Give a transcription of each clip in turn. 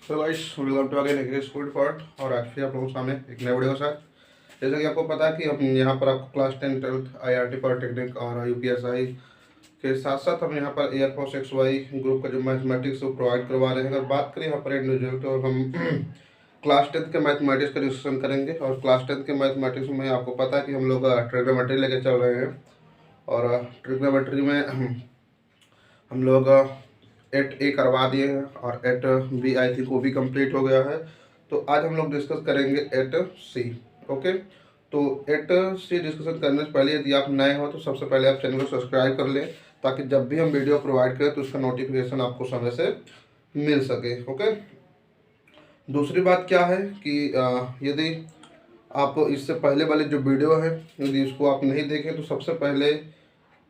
Hello guys, welcome to again एक school report. और आज फिर आप लोगों के सामने एक नए वीडियो के साथ। जैसा कि आपको पता है कि हम यहाँ पर आपको क्लास 10 12th IRT पॉलिटेक्निक और UPSI के साथ साथ हम यहाँ पर एयरफोर्स XY ग्रुप का जो मैथमेटिक्स वो प्रोवाइड करवा रहे हैं। अगर बात करें यहाँ पर इंडिविजुअल तो हम क्लास 10th के मैथमेटिक्स का डिस्कशन करेंगे। और क्लास 10th के मैथमेटिक्स में आपको पता है कि हम लोग ट्रिग्नोमेट्री लेके चल रहे हैं। और ट्रिग्नोमेट्री में हम लोग 8A करवा दिए हैं और 8B आई थिंक वो भी कंप्लीट हो गया है। तो आज हम लोग डिस्कस करेंगे 8C। ओके, तो 8C डिस्कशन करने से पहले यदि आप नए हो तो सबसे पहले आप चैनल को सब्सक्राइब कर लें, ताकि जब भी हम वीडियो प्रोवाइड करें तो उसका नोटिफिकेशन आपको समय से मिल सके। ओके, दूसरी बात क्या है कि यदि आप इससे पहले वाले जो वीडियो है यदि उसको आप नहीं देखें तो सबसे पहले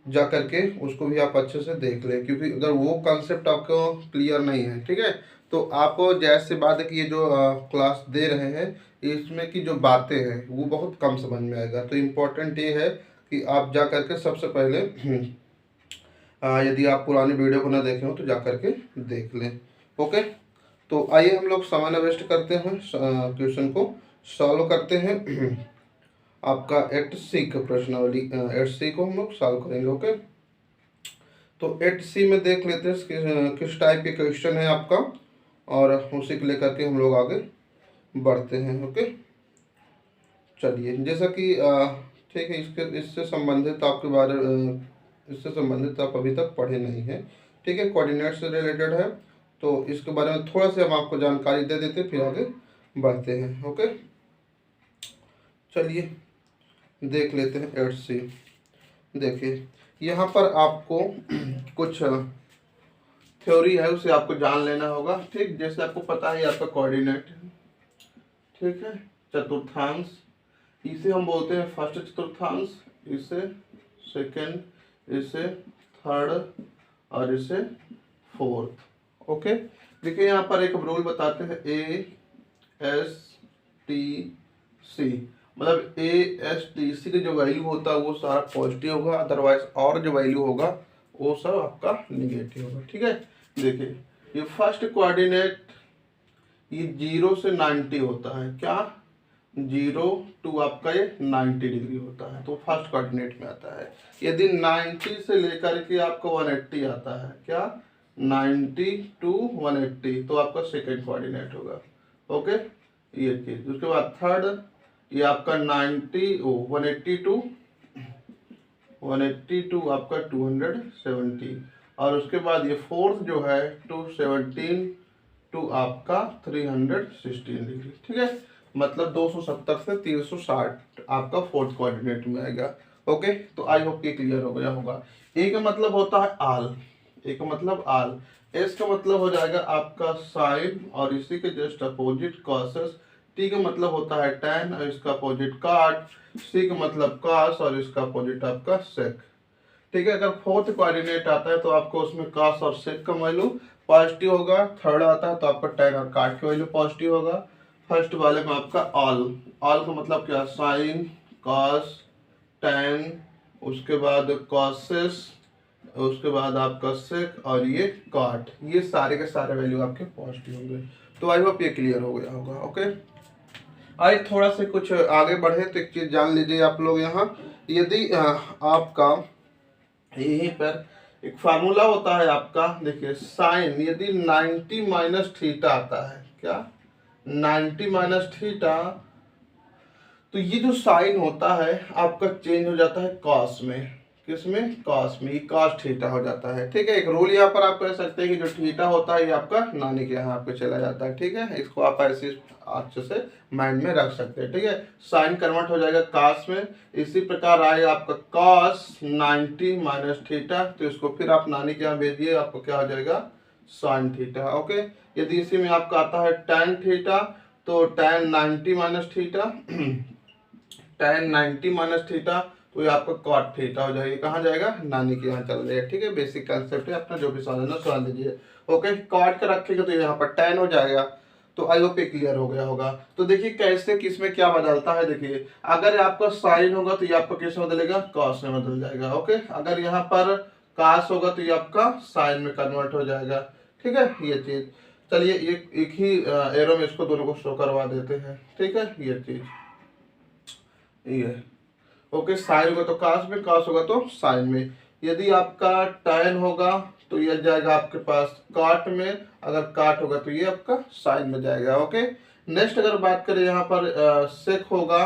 जा करके उसको भी आप अच्छे से देख लें, क्योंकि अगर वो कॉन्सेप्ट आपको क्लियर नहीं है, ठीक है, तो आप जैसे सी बात है कि ये जो क्लास दे रहे हैं इसमें की जो बातें हैं वो बहुत कम समझ में आएगा। तो इम्पोर्टेंट ये है कि आप जा करके सबसे पहले यदि आप पुरानी वीडियो को ना देखे हो तो जा करके देख लें। ओके, तो आइए हम लोग समय वेस्ट करते हैं, क्वेश्चन को सॉल्व करते हैं। आपका 8C का प्रश्नावली 8C को हम लोग सॉल्व करेंगे। ओके, तो 8C में देख लेते हैं किस टाइप के क्वेश्चन है आपका, और उसी को लेकर के हम लोग आगे बढ़ते हैं। ओके, चलिए, जैसा कि ठीक है, इससे संबंधित आपके बारे इससे संबंधित आप अभी तक पढ़े नहीं हैं, ठीक है, कोऑर्डिनेट से रिलेटेड है, तो इसके बारे में थोड़ा सा हम आपको जानकारी दे देते फिर आगे बढ़ते हैं। ओके, चलिए देख लेते हैं 8C। देखिए यहाँ पर आपको कुछ थ्योरी है उसे आपको जान लेना होगा, ठीक। जैसे आपको पता है आपका कोऑर्डिनेट, ठीक है, चतुर्थांश, इसे हम बोलते हैं फर्स्ट चतुर्थांश, इसे सेकंड, इसे थर्ड और इसे फोर्थ। ओके, देखिए यहाँ पर एक रूल बताते हैं ASTC, मतलब ASTC का जो वैल्यू होता है वो सारा पॉजिटिव होगा, अदरवाइज और जो वैल्यू होगा वो सब आपका निगेटिव होगा, ठीक है। देखिए ये फर्स्ट कोऑर्डिनेट ये 0 से 90 होता है, क्या 0 to आपका ये 90 डिग्री होता है, तो फर्स्ट कोऑर्डिनेट में आता है। यदि 90 से लेकर के आपको 180 आता है, क्या 90 to 180, तो आपका सेकेंड कोऑर्डिनेट होगा। ओके, ये चीज। उसके बाद थर्ड ये आपका 180 टू आपका 270, और उसके बाद ये फोर्थ जो है 217 टू आपका 316 डिग्री, ठीक है, मतलब 270 से 360 आपका फोर्थ कोऑर्डिनेट में आएगा। ओके, तो आई होप ये क्लियर हो गया होगा। ए का मतलब होता है आल, ए का मतलब आल, एस का मतलब हो जाएगा आपका साइन और इसी के जस्ट अपोजिट कॉसेस, टी का मतलब होता है tan और इसका अपोजिट काट, सी का मतलब कास और इसका अपोजिट आपका सेक, ठीक है। अगर फोर्थ कोऑर्डिनेट आता है तो आपको उसमें कास और सेक का वैल्यू पॉजिटिव होगा, थर्ड आता है तो आपका tan और काट का वैल्यू पॉजिटिव होगा, फर्स्ट वाले में आपका ऑल का मतलब क्या, साइन कास tan, उसके बाद कॉसेस, उसके बाद आपका सेक और ये काट, ये सारे के सारे वैल्यू आपके पॉजिटिव होंगे। तो आई होप ये क्लियर हो गया होगा। ओके, आइए थोड़ा से कुछ आगे बढ़े तो एक चीज जान लीजिए आप लोग। यहाँ यदि आपका यहीं पर एक फार्मूला होता है आपका, देखिए साइन, यदि 90 माइनस थीटा आता है, क्या 90 माइनस थीटा, तो ये जो साइन होता है आपका चेंज हो जाता है कॉस में, किसमें, कॉस में, ये कॉस थीटा हो जाता है, ठीक है। एक रूल यहाँ पर आप कह सकते हैं कि जो थीटा होता है ये आपका नानी के यहाँ आपको चला जाता है, ठीक है, इसको आप ऐसे अच्छे से माइंड में रख सकते हैं, ठीक है। साइन कन्वर्ट हो जाएगा कॉस में, इसी प्रकार आएगा आपका कॉस 90 माइनस थीटा, तो इसको फिर आप नानी के यहाँ भेजिए, आपको क्या हो जाएगा, साइन थीटा। ओके, यदि इसी में आपका आता है tan थीटा, तो tan 90 minus theta tan 90 minus theta, तो ये आपका कॉट थीटा हो जाएगा, कहाँ जाएगा, नानी के यहाँ चल जाएगा, ठीक है। बेसिक कंसेप्ट है, अपना जो भी समझना समझ लीजिए। ओके, कॉट का रखेगा तो यहाँ पर tan हो जाएगा। तो आई होप क्लियर हो गया होगा। तो देखिए कैसे किसमें क्या बदलता है। देखिए अगर आपका साइन होगा तो ये आपका किस में बदलेगा, कॉस में बदल जाएगा। ओके, अगर यहाँ पर कास होगा तो ये आपका साइन में कन्वर्ट हो जाएगा, ठीक है, ये चीज। चलिए एक ही एरो में इसको दोनों को शो करवा देते हैं, ठीक है। ये चीज ये ओके, साइन होगा तो कास में, कास होगा तो साइन में। यदि आपका टैन होगा तो ये जाएगा आपके पास काट में, अगर काट होगा तो ये आपका साइन में जाएगा। ओके, नेक्स्ट अगर बात करें यहाँ पर सेक होगा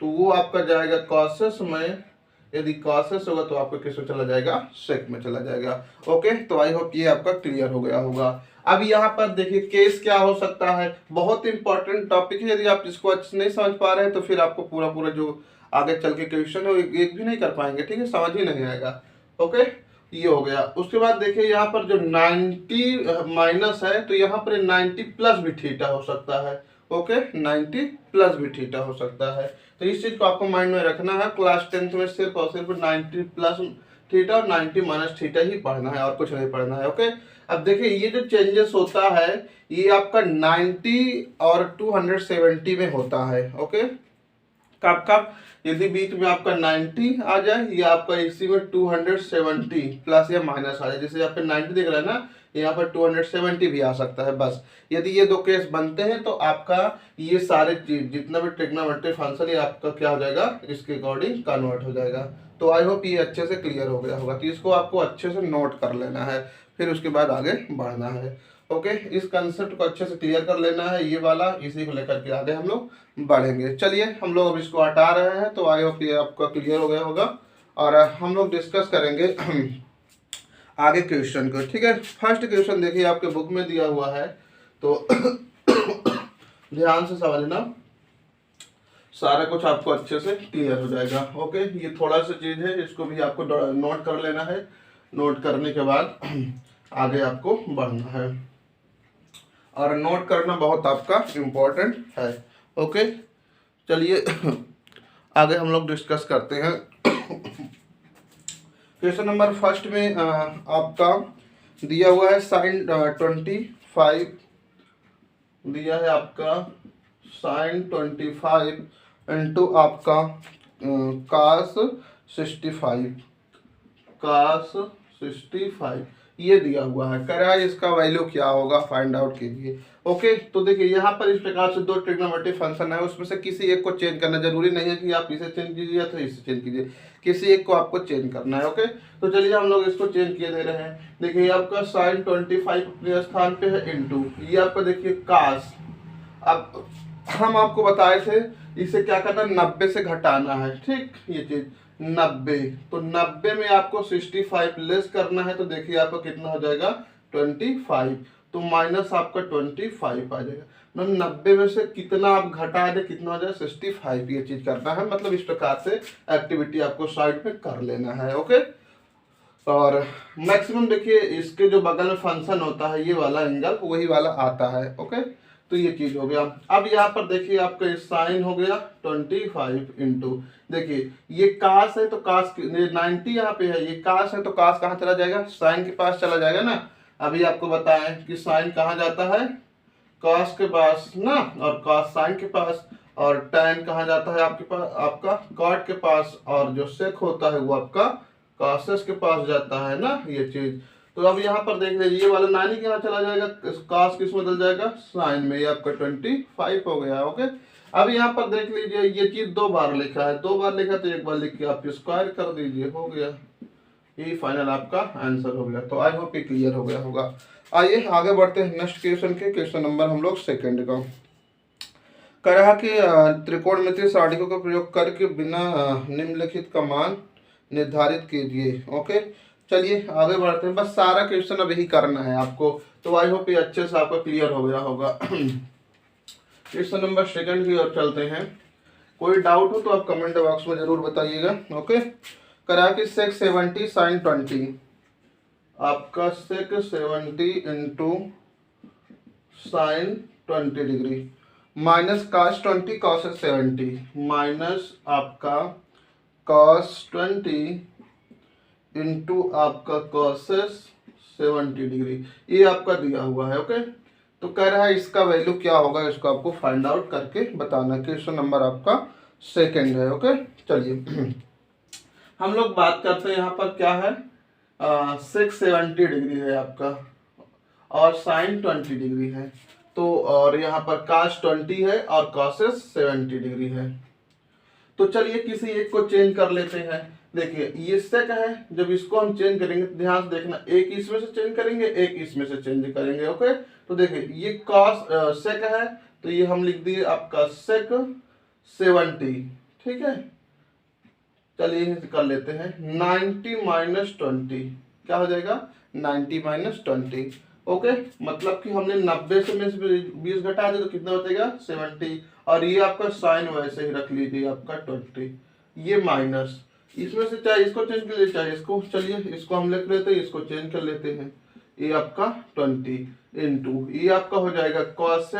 तो वो आपका जाएगा कॉसेस में, यदि कॉसेस होगा तो आपका किस में चला जाएगा, सेक में चला जाएगा। ओके, तो आई होप ये आपका क्लियर हो गया होगा। अब यहाँ पर देखिए केस क्या हो सकता है, बहुत इंपॉर्टेंट टॉपिक है। यदि आप इसको अच्छे नहीं समझ पा रहे हैं तो फिर आपको पूरा पूरा जो आगे चल के क्वेश्चन है एक भी नहीं कर पाएंगे, ठीक है, समझ ही नहीं आएगा। ओके, ये हो गया। उसके बाद देखिए यहाँ पर जो 90 माइनस है तो यहाँ पर 90 प्लस भी थीटा हो सकता है। ओके, 90 प्लस भी थीटा हो सकता है, तो इस चीज को आपको माइंड में रखना है। क्लास 10th में सिर्फ और सिर्फ 90 प्लस थीटा और 90 माइनस थीटा ही पढ़ना है और कुछ नहीं पढ़ना है। ओके, अब देखिए ये जो चेंजेस होता है ये आपका 90 और 270 में होता है। ओके, कब कब, यदि बीच में आपका 90 आ जाए या आपका इसी में 270 प्लस या माइनस आ जाए, जैसे यहाँ पे 90 दिख रहा है ना, यहाँ पर 270 भी आ सकता है। बस यदि ये दो केस बनते हैं तो आपका ये सारे चीज जितना भी ट्रिग्नोमेट्री फंक्शन ये आपका क्या हो जाएगा, इसके अकॉर्डिंग कन्वर्ट हो जाएगा। तो आई होप ये अच्छे से क्लियर हो गया होगा, तो इसको आपको अच्छे से नोट कर लेना है, फिर उसके बाद आगे बढ़ना है। ओके, इस कंसेप्ट को अच्छे से क्लियर कर लेना है, ये वाला, इसी को लेकर के आगे हम लोग बढ़ेंगे। चलिए हम लोग अब इसको हटा रहे हैं, तो आई होप ये आपका क्लियर हो गया होगा और हम लोग डिस्कस करेंगे आगे क्वेश्चन को, ठीक है। फर्स्ट क्वेश्चन देखिए आपके बुक में दिया हुआ है, तो ध्यान से समझना, सारा कुछ आपको अच्छे से क्लियर हो जाएगा। ओके, ये थोड़ा सा चीज है, इसको भी आपको नोट कर लेना है। नोट करने के बाद आगे आपको बढ़ना है और नोट करना बहुत आपका इम्पोर्टेंट है। ओके, चलिए आगे हम लोग डिस्कस करते हैं। क्वेश्चन नंबर फर्स्ट में आपका दिया हुआ है साइन 25 दिया है आपका, साइन 25 इंटू आपका कास 65, कास 65 ये दिया हुआ है। करा इसका वैल्यू क्या होगा फाइंड आउट कीजिए। ओके, तो देखिए यहाँ पर इस प्रकार से दो ट्रिग्नोमेट्रिक फंक्शन है, उसमें से किसी एक को चेंज करना, जरूरी नहीं है कि आप इसे चेंज कीजिए या तो इसे चेंज कीजिए, किसी एक को आपको चेंज करना है। ओके, तो चलिए हम लोग इसको चेंज किए दे रहे हैं। देखिए आपका साइन 25 अपने स्थान पे है, इंटू ये आपका देखिए कास। अब हम आपको बताए थे इसे क्या करना, 90 से घटाना है, ठीक, ये चीज 90, तो 90 में आपको 65 लेस करना है, तो देखिए आपका कितना हो जाएगा 25, तो माइनस आपका 25 आ जाएगा। मतलब 90 में से कितना आप घटा दे, कितना हो जाए 65, ये चीज करना है। मतलब इस प्रकार से एक्टिविटी आपको साइड में कर लेना है। ओके, और मैक्सिमम देखिए इसके जो बगल में फंक्शन होता है ये वाला एंगल वही वाला आता है। ओके, तो ये चीज हो गया। अब यहाँ पर देखिए आपका साइन हो गया 25 इंटू, देखिए ये कास है तो कास 90 यहाँ पे है, ये कास है तो कास कहाँ चला जाएगा, साइन के पास चला जाएगा ना। अभी आपको बताएं कि साइन कहाँ जाता है, कास के पास ना, और कास साइन के पास, और टैन कहाँ जाता है आपके पास, आपका कॉट के पास, और जो सेक होता है वो आपका कासेस के पास जाता है ना, ये चीज। तो अब यहाँ पर देख लीजिए ये वाला 90 के यहाँ चला जाएगा, कास किस में बदल जाएगा, साइन में, ये आपका 25 हो गया। ओके, अब यहाँ पर देख लीजिए ये चीज दो बार लिखा है, दो बार लिखा तो एक बार लिख के आप स्क्वायर कर दीजिए, हो गया, ये फाइनल आपका आंसर हो गया। तो आई होप ये क्लियर हो गया होगा। आइए आगे बढ़ते हैं नेक्स्ट क्वेश्चन के। क्वेश्चन नंबर हम लोग सेकेंड का कहा कि त्रिकोणमितीय सारणिकों का प्रयोग करके बिना निम्नलिखित का मान निर्धारित कीजिए। ओके, चलिए आगे बढ़ते हैं। बस सारा क्वेश्चन अब यही करना है आपको, तो आई होप ये अच्छे से आपका क्लियर हो गया होगा। क्वेश्चन नंबर सेकंड की ओर चलते हैं। कोई डाउट हो तो आप कमेंट बॉक्स में जरूर बताइएगा। ओके, करा कि सेक 70 साइन 20, आपका sec 70 into sine 20 degree minus cos 20 cos 70, minus आपका कॉस 20 इंटू आपका कॉसेस 70 डिग्री, ये आपका दिया हुआ है। ओके, तो कह रहा है इसका वैल्यू क्या होगा, इसको आपको फाइंड आउट करके बताना। क्वेश्चन नंबर आपका सेकंड है। ओके, चलिए हम लोग बात करते हैं यहाँ पर क्या है, 670 डिग्री है आपका, और साइन 20 डिग्री है। तो और यहाँ पर cos 20 है और cos 70 डिग्री है। तो चलिए किसी एक को चेंज कर लेते हैं। देखिए ये सेक है, जब इसको हम चेंज करेंगे ध्यान से देखना, एक इसमें से चेंज करेंगे एक इसमें से चेंज करेंगे। ओके, तो देखिए ये cos सेक है, तो ये हम लिख दिए आपका सेक 70। ठीक है, चलिए कर लेते हैं 90 माइनस 20, क्या हो जाएगा 90 माइनस 20। ओके, मतलब कि हमने 90 से में 20 घटा दिया तो कितना बचेगा 70, और ये आपका साइन वैसे ही रख लीजिए आपका 20, ये माइनस, इसमें से चाहे इसको चेंज कर लीजिए चाहे इसको, चलिए इसको हम लिख लेते हैं, इसको चेंज कर लेते हैं, ये आपका 20 इंटू ये आपका हो जाएगा cos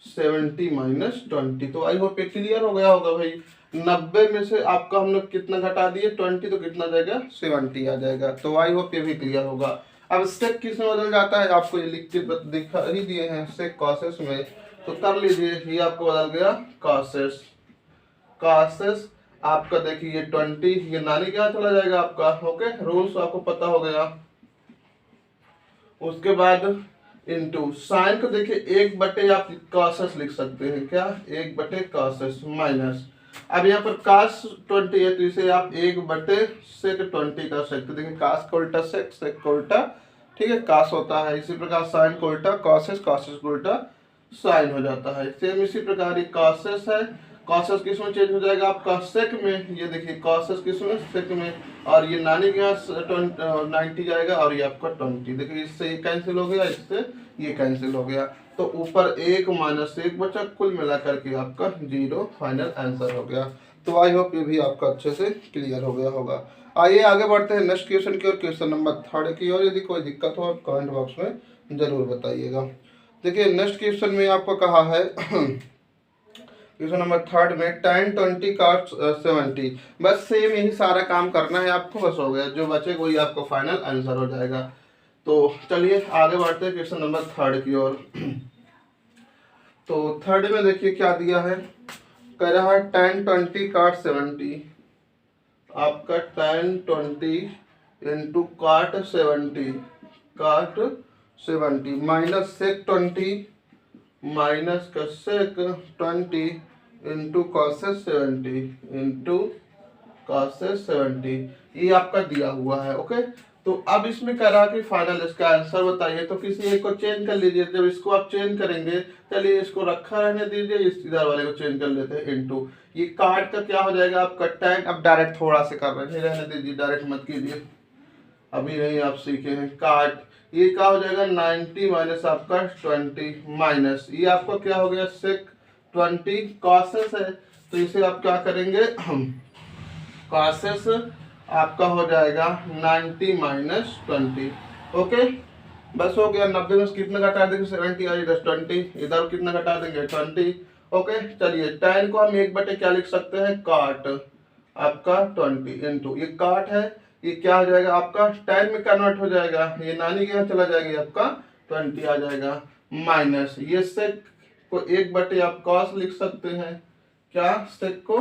70 माइनस 20। तो आई होप ये क्लियर हो गया होगा भाई। 90 में से आपका हम लोग कितना घटा दिए 20, तो कितना जाएगा 70 आ जाएगा। तो आई होप ये भी क्लियर होगा। अब सेक किस में बदल जाता है आपको ये लिख के दिखा ही दिए हैं, सेक कॉसेस में, तो कर लीजिए, ये आपको बदल गया कॉसेस। कॉसेस आपका देखिए ये 20, ये नानी क्या चला जाएगा आपका। ओके, रूल्स आपको पता हो गया। उसके बाद इंटू साइन को देखिए 1/, आप कॉसेस लिख सकते हैं, क्या 1/, कॉसेस माइनस, अब यहाँ पर cos 20 है तो इसे आप 1/, सेक 20 कर सकते हैं। देखिए cos को उल्टा सेक, सेक को उल्टा, ठीक है, cos होता है। इसी प्रकार साइन को उल्टा कॉसेस, कॉसेस को उल्टा साइन हो जाता है। सेम इसी प्रकार ये कॉसेस है, कॉसेस किस में चेंज हो जाएगा आपका सेक में, ये देखिए कॉसेस किस में सेक में, और ये नानी के यहाँ 90 जाएगा और ये आपका 20। देखिए इससे ये कैंसिल हो गया, इससे ये कैंसिल हो गया, तो ऊपर 1 माइनस 1 बचा, कुल मिला करके आपका 0 फाइनल आंसर हो गया। तो आई होप ये भी आपका अच्छे से क्लियर हो गया होगा। आइए आगे बढ़ते हैं नेक्स्ट क्वेश्चन की ओर, क्वेश्चन नंबर 3 की ओर। यदि कोई दिक्कत हो आप कमेंट बॉक्स में जरूर बताइएगा। देखिए नेक्स्ट क्वेश्चन में आपको कहा है क्वेश्चन नंबर 3 में tan 20 cos 70, बस सेम यही सारा काम करना है आपको, बस हो गया, जो बचे वही आपको फाइनल आंसर हो जाएगा। तो चलिए आगे बढ़ते हैं क्वेश्चन नंबर 3 की ओर। तो 3 में देखिए क्या दिया है, कह रहा है tan 20 cot 70, आपका tan 20 into cot 70 minus sec 20 minus का sec 20 into cos 70 into cos 70, ये आपका दिया हुआ है। ओके, तो अब इसमें कह रहा कि फाइनल इसका आंसर बताइए। तो किसी एक को चेंज कर लीजिए, जब इसको आप चेंज करेंगे, चलिए इसको रखा रहने दीजिए, इस इधर वाले को चेंज कर लेते हैं इंटू, ये काट का क्या हो जाएगा आपका tan, अब डायरेक्ट थोड़ा से कर रहे हैं, रहने दीजिए, डायरेक्ट मत कीजिए, अभी नहीं आप सीखे हैं। काट ये क्या हो जाएगा 90 माइनस आपका 20 माइनस ये आपका क्या हो गया sec 20 cos है, तो इसे आप क्या करेंगे cos आपका हो जाएगा 90 माइनस 20। ओके, बस हो गया। 90 में कितना घटा देंगे 70 और इधर 20, इधर कितना घटा देंगे 20। ओके, चलिए tan को हम 1/, क्या लिख सकते हैं काट आपका 20 इंटू ये काट है, ये क्या हो जाएगा आपका tan में कन्वर्ट हो जाएगा, ये नानी के यहाँ चला जाएगा, आपका 20 आ जाएगा, माइनस ये sec को 1/, आप cos लिख सकते हैं, क्या sec को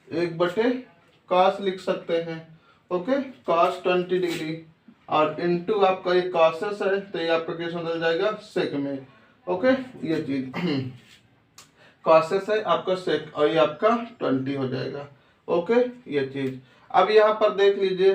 1/, cos लिख सकते हैं। ओके, cos 20 डिग्री और इनटू आपका ये cos है, तो ये आपका कैसे बदल जाएगा sec में। ओके, ये चीज cos है आपका sec और ये आपका 20 हो जाएगा। ओके, ये चीज अब यहाँ पर देख लीजिए,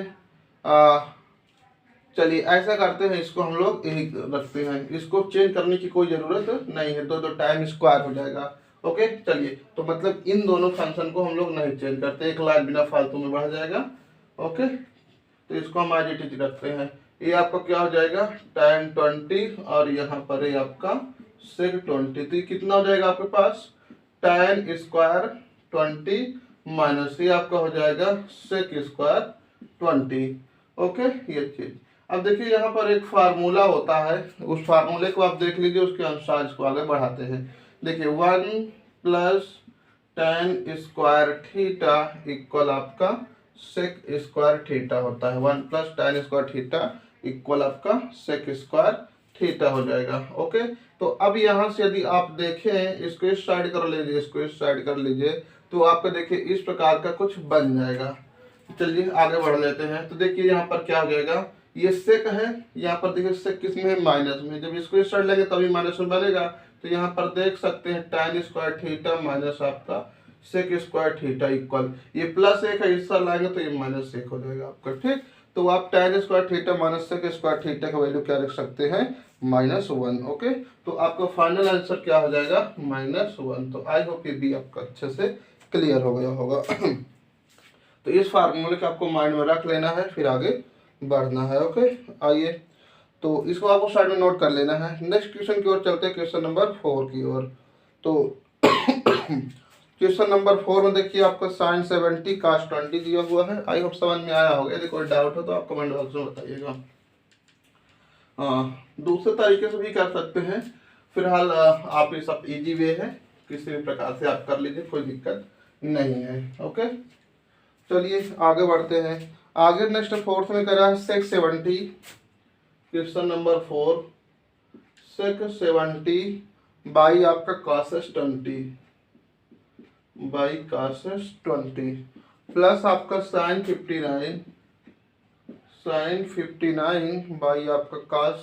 चलिए ऐसा करते हैं, इसको हम लोग यही रखते हैं, इसको चेंज करने की कोई जरूरत नहीं है, तो टाइम स्क्वायर हो जाएगा। ओके, चलिए तो मतलब इन दोनों फंक्शन को हम लोग नहीं चेंज करते, एक लाइन बिना फालतू में बढ़ जाएगा। ओके, तो इसको हम आज इट रखते हैं, ये आपका क्या हो जाएगा tan 20 और यहाँ पर है आपका sec 20, तो ये कितना हो जाएगा आपके पास tan स्क्वायर 20 माइनस ये आपका हो जाएगा sec स्क्वायर 20। ओके, ये चीज अब देखिए यहाँ पर एक फार्मूला होता है, उस फार्मूले को आप देख लीजिए, उसके अनुसार इसको आगे बढ़ाते हैं। देखिए 1 plus tan square theta equal आपका sec स्क्वायर थीटा होता है, 1 plus tan square theta equal आपका sec स्क्वायर थीटा हो जाएगा। ओके, तो अब यहाँ से यदि आप देखें, इसको इस साइड कर लीजिए, इसको इस साइड कर लीजिए, तो आपका देखिए इस प्रकार का कुछ बन जाएगा। चलिए आगे बढ़ लेते हैं। तो देखिए यहाँ पर क्या हो जाएगा, ये सेक है, यहाँ पर देखिए सेक किस में है, माइनस में। जब इसको इस साइड लेंगे तभी माइनस में बनेगा। तो यहाँ पर देख सकते हैं tan स्क्वायर थीटा माइनस आपका सेक स्क्वायर थीटा इक्वल, ये प्लस एक है, इस साइड लाएंगे तो ये माइनस एक हो जाएगा आपका। ठीक, तो आप tan square theta minus sec square theta का वैल्यू क्या रख सकते हैं, -1। ओके, तो आपका फाइनल आंसर क्या हो जाएगा, -1। तो आई होप ये भी आपका अच्छे से क्लियर हो गया होगा। तो इस फार्मूले को आपको माइंड में रख लेना है, फिर आगे बढ़ना है। ओके, आइए तो इसको आपको साइड में नोट कर लेना है। नेक्स्ट क्वेश्चन की ओर चलते हैं, क्वेश्चन नंबर 4 की ओर। तो क्वेश्चन नंबर 4 में देखिए आपका sin 70 cos 20 दिया हुआ है। आई होप समझ में आया होगा। यदि कोई डाउट हो तो आप कमेंट बॉक्स में बताइएगा। दूसरे तरीके से भी कर सकते हैं, फिलहाल आप ये सब इजी वे है, किसी भी प्रकार से आप कर लीजिए, कोई दिक्कत नहीं है। ओके, चलिए आगे बढ़ते हैं। आगे नेक्स्ट फोर्थ में करा है सेक 70, क्वेश्चन नंबर 4, सेक 70 बाई आपका cos 20 बाई cos 20 प्लस आपका sin 59 बाई आपका cos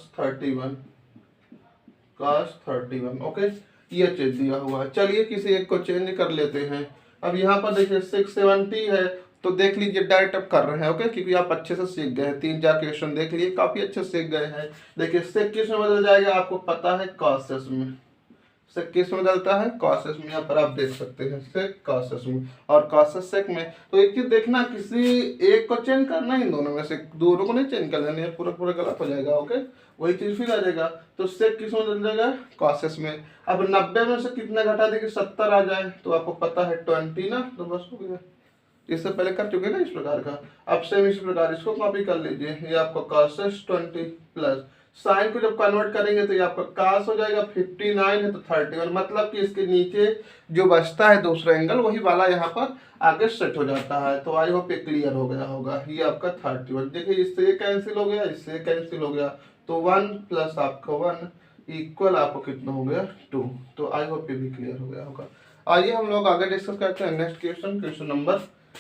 31। ओके, ये चीज दिया हुआ है। चलिए किसी एक को चेंज कर लेते हैं। अब यहाँ पर देखिए 670 है, तो देख लीजिए डायरेक्ट अब कर रहे हैं। ओके, क्योंकि आप अच्छे से सीख गए हैं, 3-4 क्वेश्चन देख लिए, काफी अच्छे से सीख गए हैं। देखिए सेक किस में बदल जाएगा, आपको पता है कॉसेस में। सेक किस में बदलता है, कॉसेस में। यहाँ पर आप देख सकते हैं सेक कॉसेस में और कॉसेस सेक में। तो एक चीज देखना, किसी एक को चेंज करना, इन दोनों में से दोनों को नहीं चेंज कर लेना, पूरा पूरा गलत हो जाएगा। ओके, वही चीज फिर आ जाएगा। तो सेक किस में बदल जाएगा, कॉसेस में। अब 90 में से कितना घटा देंगे, 70 आ जाए, तो आपको पता है 20 ना, तो बस हो गया। इससे पहले कर चुके ना इस प्रकार का। अब सेम इसी प्रकार इसको कॉपी कर लीजिए। ये आपका cos 20 प्लस साइन को जब कन्वर्ट करेंगे तो ये आपका cos हो जाएगा, 59 है तो 31, मतलब कि इसके नीचे जो बचता है दूसरा एंगल, वही वाला यहाँ पर आगे सेट हो जाता है। तो आई होप ये क्लियर हो गया होगा। ये आपका 31, देखिए इससे ये कैंसिल हो गया, इससे ये कैंसिल हो गया, तो 1 प्लस आपका 1 इक्वल आपको कितना हो गया, 2। तो आई होप ये भी क्लियर हो गया होगा। आइए हम लोग आगे डिस्कस करते हैं नेक्स्ट क्वेश्चन, क्वेश्चन नंबर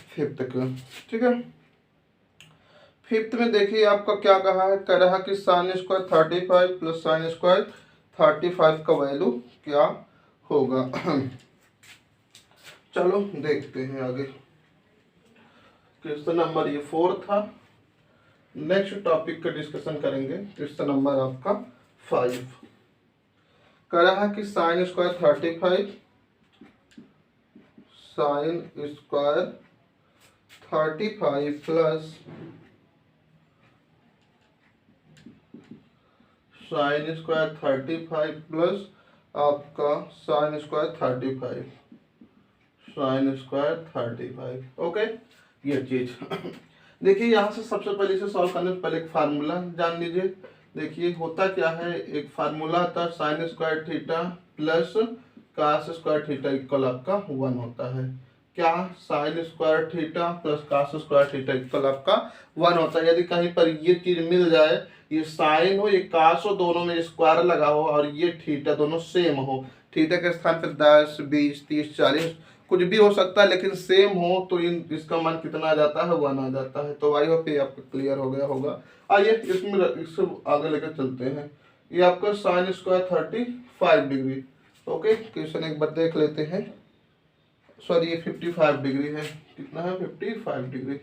5 का। ठीक है, 5 में देखिए आपका क्या कहा है, कह रहा है कि sin square 35 plus sin square 35 का वैल्यू क्या होगा। चलो देखते हैं आगे। क्वेश्चन नंबर ये 4 था। नेक्स्ट टॉपिक का डिस्कशन करेंगे, क्वेश्चन नंबर आपका 5। कह रहा है कि sin square 35 sin square 35 plus sin square 35 plus आपका sin square 35, sin square 35। Okay, ये चीज देखिए यहाँ से सबसे पहले इसे सॉल्व करने से पहले एक फार्मूला जान लीजिए। देखिए होता क्या है, एक फार्मूला था sin square theta plus cos square theta equal आपका 1 होता है। क्या, sin square theta plus cos square theta equal आपका 1 होता है। यदि कहीं पर ये चीज मिल जाए, ये साइन हो ये कास हो, दोनों में स्क्वायर लगा हो, और ये थीटा दोनों सेम हो, थीटा के स्थान पर 10, 20, 30, 40 कुछ भी हो सकता है, लेकिन सेम हो तो इसका मान कितना आ जाता है, 1 आ जाता है। तो आई होप ये आपको क्लियर हो गया होगा। आइए इसमें इससे आगे लेकर चलते हैं। ये आपका sin square 35 degree. Okay, question एक बार देख लेते हैं। सॉरी, ये 55 डिग्री है, कितना है, 55 डिग्री।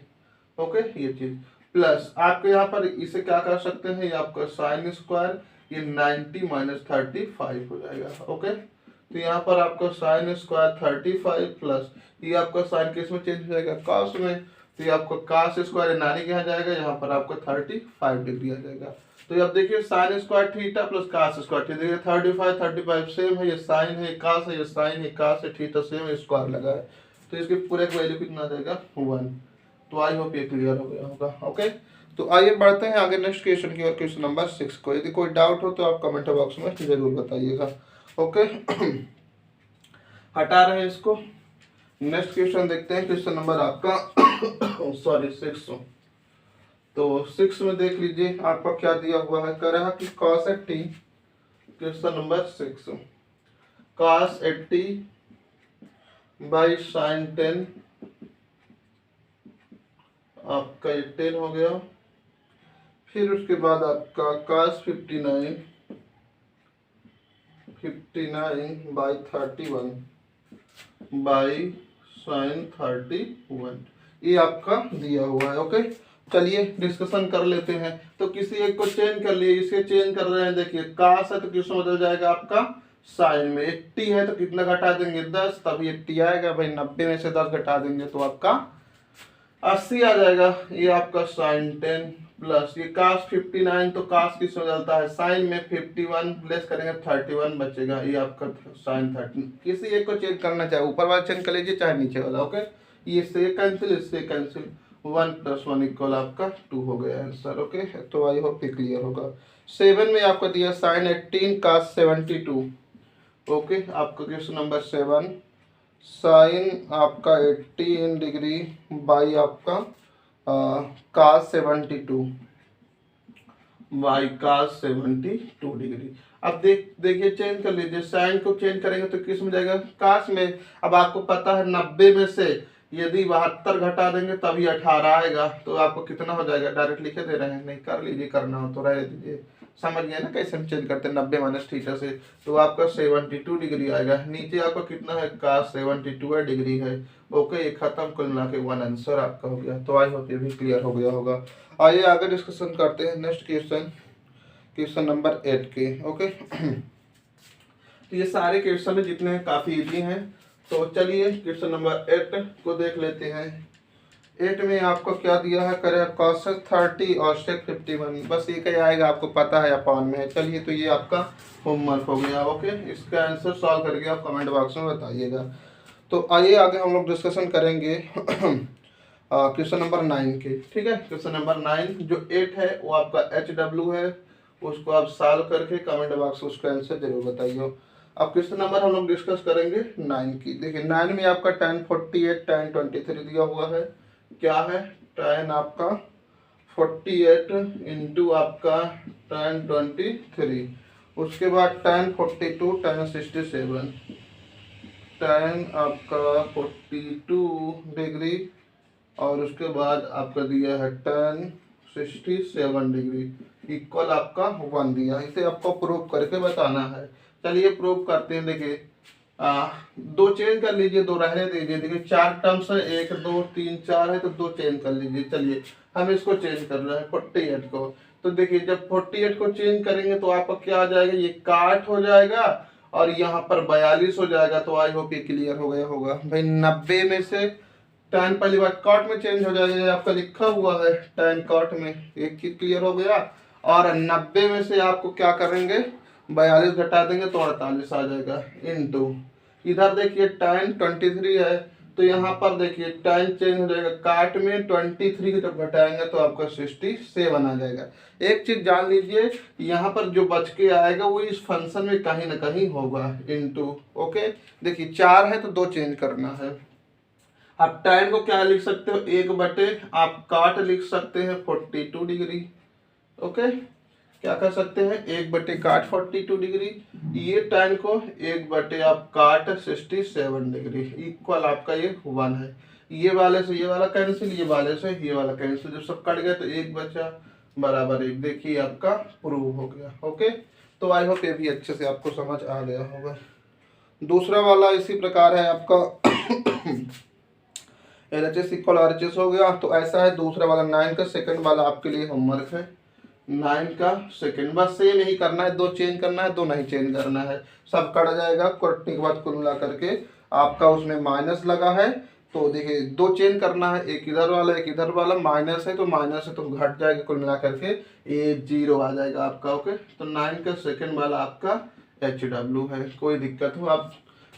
ओके, ये चीज प्लस आपके यहाँ पर इसे क्या कर सकते हैं, ये आपका साइन स्क्वायर, ये 90 माइनस 35 हो जाएगा। ओके, तो यहाँ पर आपका साइन स्क्वायर 35 प्लस ये आपका साइन किस में चेंज हो जाएगा, कॉस में, तो ये आपका कॉस स्क्वायर नानी के यहाँ जाएगा, यहाँ पर आपका 35 डिग्री आ जाएगा। तो अब देखिए sign square theta plus cos square theta, देखिए 35 सेम है, ये साइन है, कॉस है, ये साइन है, कॉस है, थीटा सेम है, स्क्वायर लगा है, तो इसके पूरे का वैल्यू कितना आ जाएगा, 1। तो आई होप ये क्लियर हो गया होगा। ओके, तो आइए बढ़ते हैं आगे नेक्स्ट क्वेश्चन की ओर, क्वेश्चन नंबर 6 को। यदि कोई डाउट हो तो आप कमेंट बॉक्स में जरूर बताइएगा। ओके, हटा रहे हैं इसको। नेक्स्ट क्वेश्चन देखते हैं, क्वेश्चन नंबर आपका सॉरी 6। तो 6 में देख लीजिए आपका क्या दिया हुआ है, कह रहा कि cos 80, question number 6, cos 80 by sin 10 आपका 10 हो गया, फिर उसके बाद आपका cos 59 बाई 31 बाई sin 31, ये आपका दिया हुआ है। ओके, चलिए डिस्कशन कर लेते हैं। तो किसी एक को चेंज कर लिए, इसे चेंज कर रहे हैं। देखिए cos है तो किस में बदल जाएगा आपका साइन में। 80 है तो कितना घटा देंगे 10, तभी 80 आएगा भाई। 90 में से 10 घटा देंगे तो आपका 80 आ जाएगा। ये आपका साइन 10 प्लस ये cos 59, तो cos किस में बदलता है साइन में। 51 लेस करेंगे 31 बचेगा, ये आपका साइन 13। किसी एक को चेंज करना, चाहे ऊपर वाला चेंज कर लीजिए चाहे नीचे वाला। ओके, ये से कैंसिल, इससे कैंसिल, 1 + 1 इक्वल आपका 2 हो गया आंसर। ओके, तो आई होप क्लियर होगा। 7 में आपका दिया साइन 18 cos 72। ओके, आपका क्वेश्चन नंबर 7 साइन आपका 18 डिग्री बाई आपका cos 72 बाई cos 72 डिग्री। अब देखिए चेंज कर लीजिए, साइन को चेंज करेंगे तो किस में जाएगा cos में। अब आपको पता है 90 में से यदि 72 घटा देंगे तभी 18 आएगा, तो आपको कितना हो जाएगा, डायरेक्ट लिखे दे रहे हैं, नहीं कर लीजिए, करना हो तो रह दीजिए। समझ गए ना कैसे हम चेंज करते हैं 90 माइनस थीटा से, तो आपका 72 डिग्री आएगा। नीचे आपका कितना है cos 72 डिग्री है। ओके, ये खत्म, कुल मिला के 1 आंसर आपका हो गया। तो आई होप ये भी क्लियर हो गया होगा। आइए आगे डिस्कशन करते हैं नेक्स्ट क्वेश्चन, क्वेश्चन नंबर 8 के। ओके, तो ये सारे क्वेश्चन जितने हैं काफी इजी हैं। तो चलिए क्वेश्चन नंबर 8 को देख लेते हैं। 8 में आपको क्या दिया है, करें cos 30 और sec 51, बस ये क्या आएगा आपको पता है, अपॉन में है। चलिए, तो ये आपका होमवर्क हो गया। ओके, इसका आंसर सॉल्व करके आप कमेंट बॉक्स में बताइएगा। तो आइए आगे हम लोग डिस्कशन करेंगे क्वेश्चन नंबर 9 के। ठीक है, क्वेश्चन नंबर 9 जो 8 है वो आपका HW है, उसको आप सॉल्व करके कमेंट बॉक्स में उसका आंसर जरूर बताइए। अब क्वेश्चन नंबर हम लोग डिस्कस करेंगे 9 की। देखिए 9 में आपका tan 48 tan 23 दिया हुआ है। क्या है, tan आपका 48 इंटू आपका tan 23, उसके बाद tan 42 tan 67, tan आपका 42 डिग्री, और उसके बाद आपका दिया है tan 67 डिग्री इक्वल आपका 1 दिया। इसे आपको प्रूव करके बताना है। चलिए प्रूव करते हैं। देखिए दो चेंज कर लीजिए, दो रहने दीजिए। देखिए 4 टर्म्स है, 1 2 3 4 है, तो 2 चेंज कर लीजिए। चलिए हम इसको चेंज कर रहे हैं 48 को। तो देखिए जब 48 को चेंज करेंगे तो आपका क्या आ जाएगा, ये काट हो जाएगा और यहाँ पर 42 हो जाएगा। तो आई होप ये क्लियर हो गया होगा भाई। 90 में से tan पहली बार कॉट में चेंज हो जाएगा, आपका लिखा हुआ है tan कॉट में, एक चीज क्लियर हो गया। और 90 में से आपको क्या करेंगे, 42 घटा देंगे तो 48 आ जाएगा। इनटू इधर देखिए tan 23 है, तो यहाँ पर देखिए tan चेंज हो जाएगा, काट में 23 की जब घटाएंगे तो आपका 67 आ जाएगा। एक चीज जान लीजिए, यहाँ पर जो बच के आएगा वो इस फंक्शन में कहीं ना कहीं होगा, इनटू। ओके, देखिए 4 है तो 2 चेंज करना है। आप tan को क्या लिख सकते हो, 1/, आप काट लिख सकते हैं 42 डिग्री। ओके, क्या कर सकते हैं, 1/, काट 42 डिग्री। ये tan को 1/, आप काट 67 डिग्री इक्वल आपका ये 1 है। ये वाले से ये वाला कैंसिल, ये वाले से ये वाला कैंसिल, जब सब कट गए तो 1 बचा बराबर 1। देखिए आपका प्रूव हो गया। ओके, तो आई होप ये भी अच्छे से आपको समझ आ गया होगा। दूसरा वाला इसी प्रकार है आपका LHS इक्वल RHS हो गया। तो ऐसा है दूसरा वाला 9 का सेकंड वाला आपके लिए होमवर्क है। 9 का सेकंड बस सेम यही करना है, 2 चेंज करना है, 2 नहीं चेंज करना है, सब कट जाएगा। कटने के बाद कुल मिला करके आपका उसमें माइनस लगा है, तो देखिए 2 चेंज करना है, एक इधर वाला एक इधर वाला, माइनस है तो माइनस है तो घट जाएगा, कुल मिला करके ये 0 आ जाएगा आपका। ओके, तो 9 का सेकंड वाला आपका HW है। कोई दिक्कत हो आप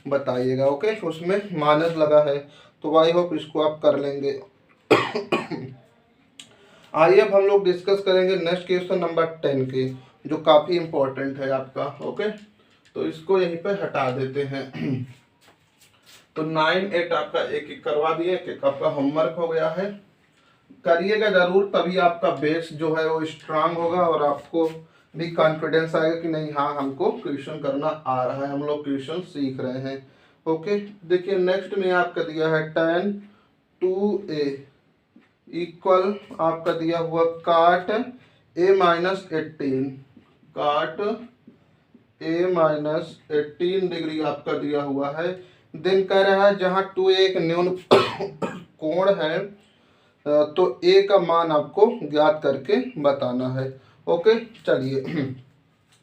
बताइएगा। ओके, उसमें माइनस लगा है, तो आई होप इसको आप कर लेंगे। आइए अब हम लोग डिस्कस करेंगे नेक्स्ट क्वेश्चन नंबर 10 के, जो काफी इंपॉर्टेंट है आपका। ओके, तो इसको यहीं पे हटा देते हैं। तो 9 8 आपका एक एक करवा दिए, एक आपका होमवर्क हो गया है। करिएगा जरूर, तभी आपका बेस जो है वो स्ट्रांग होगा और आपको भी कॉन्फिडेंस आएगा कि नहीं हाँ हमको क्वेश्चन करना आ रहा है, हम लोग क्वेश्चन सीख रहे हैं। ओके, देखिए नेक्स्ट में आपका दिया है tan 2a इक्वल आपका दिया हुआ काट ए माइनस 18 काट ए माइनस 18 डिग्री आपका दिया हुआ है। देन कह रहा है जहाँ 2a एक न्यून कोण है तो ए का मान आपको ज्ञात करके बताना है। ओके चलिए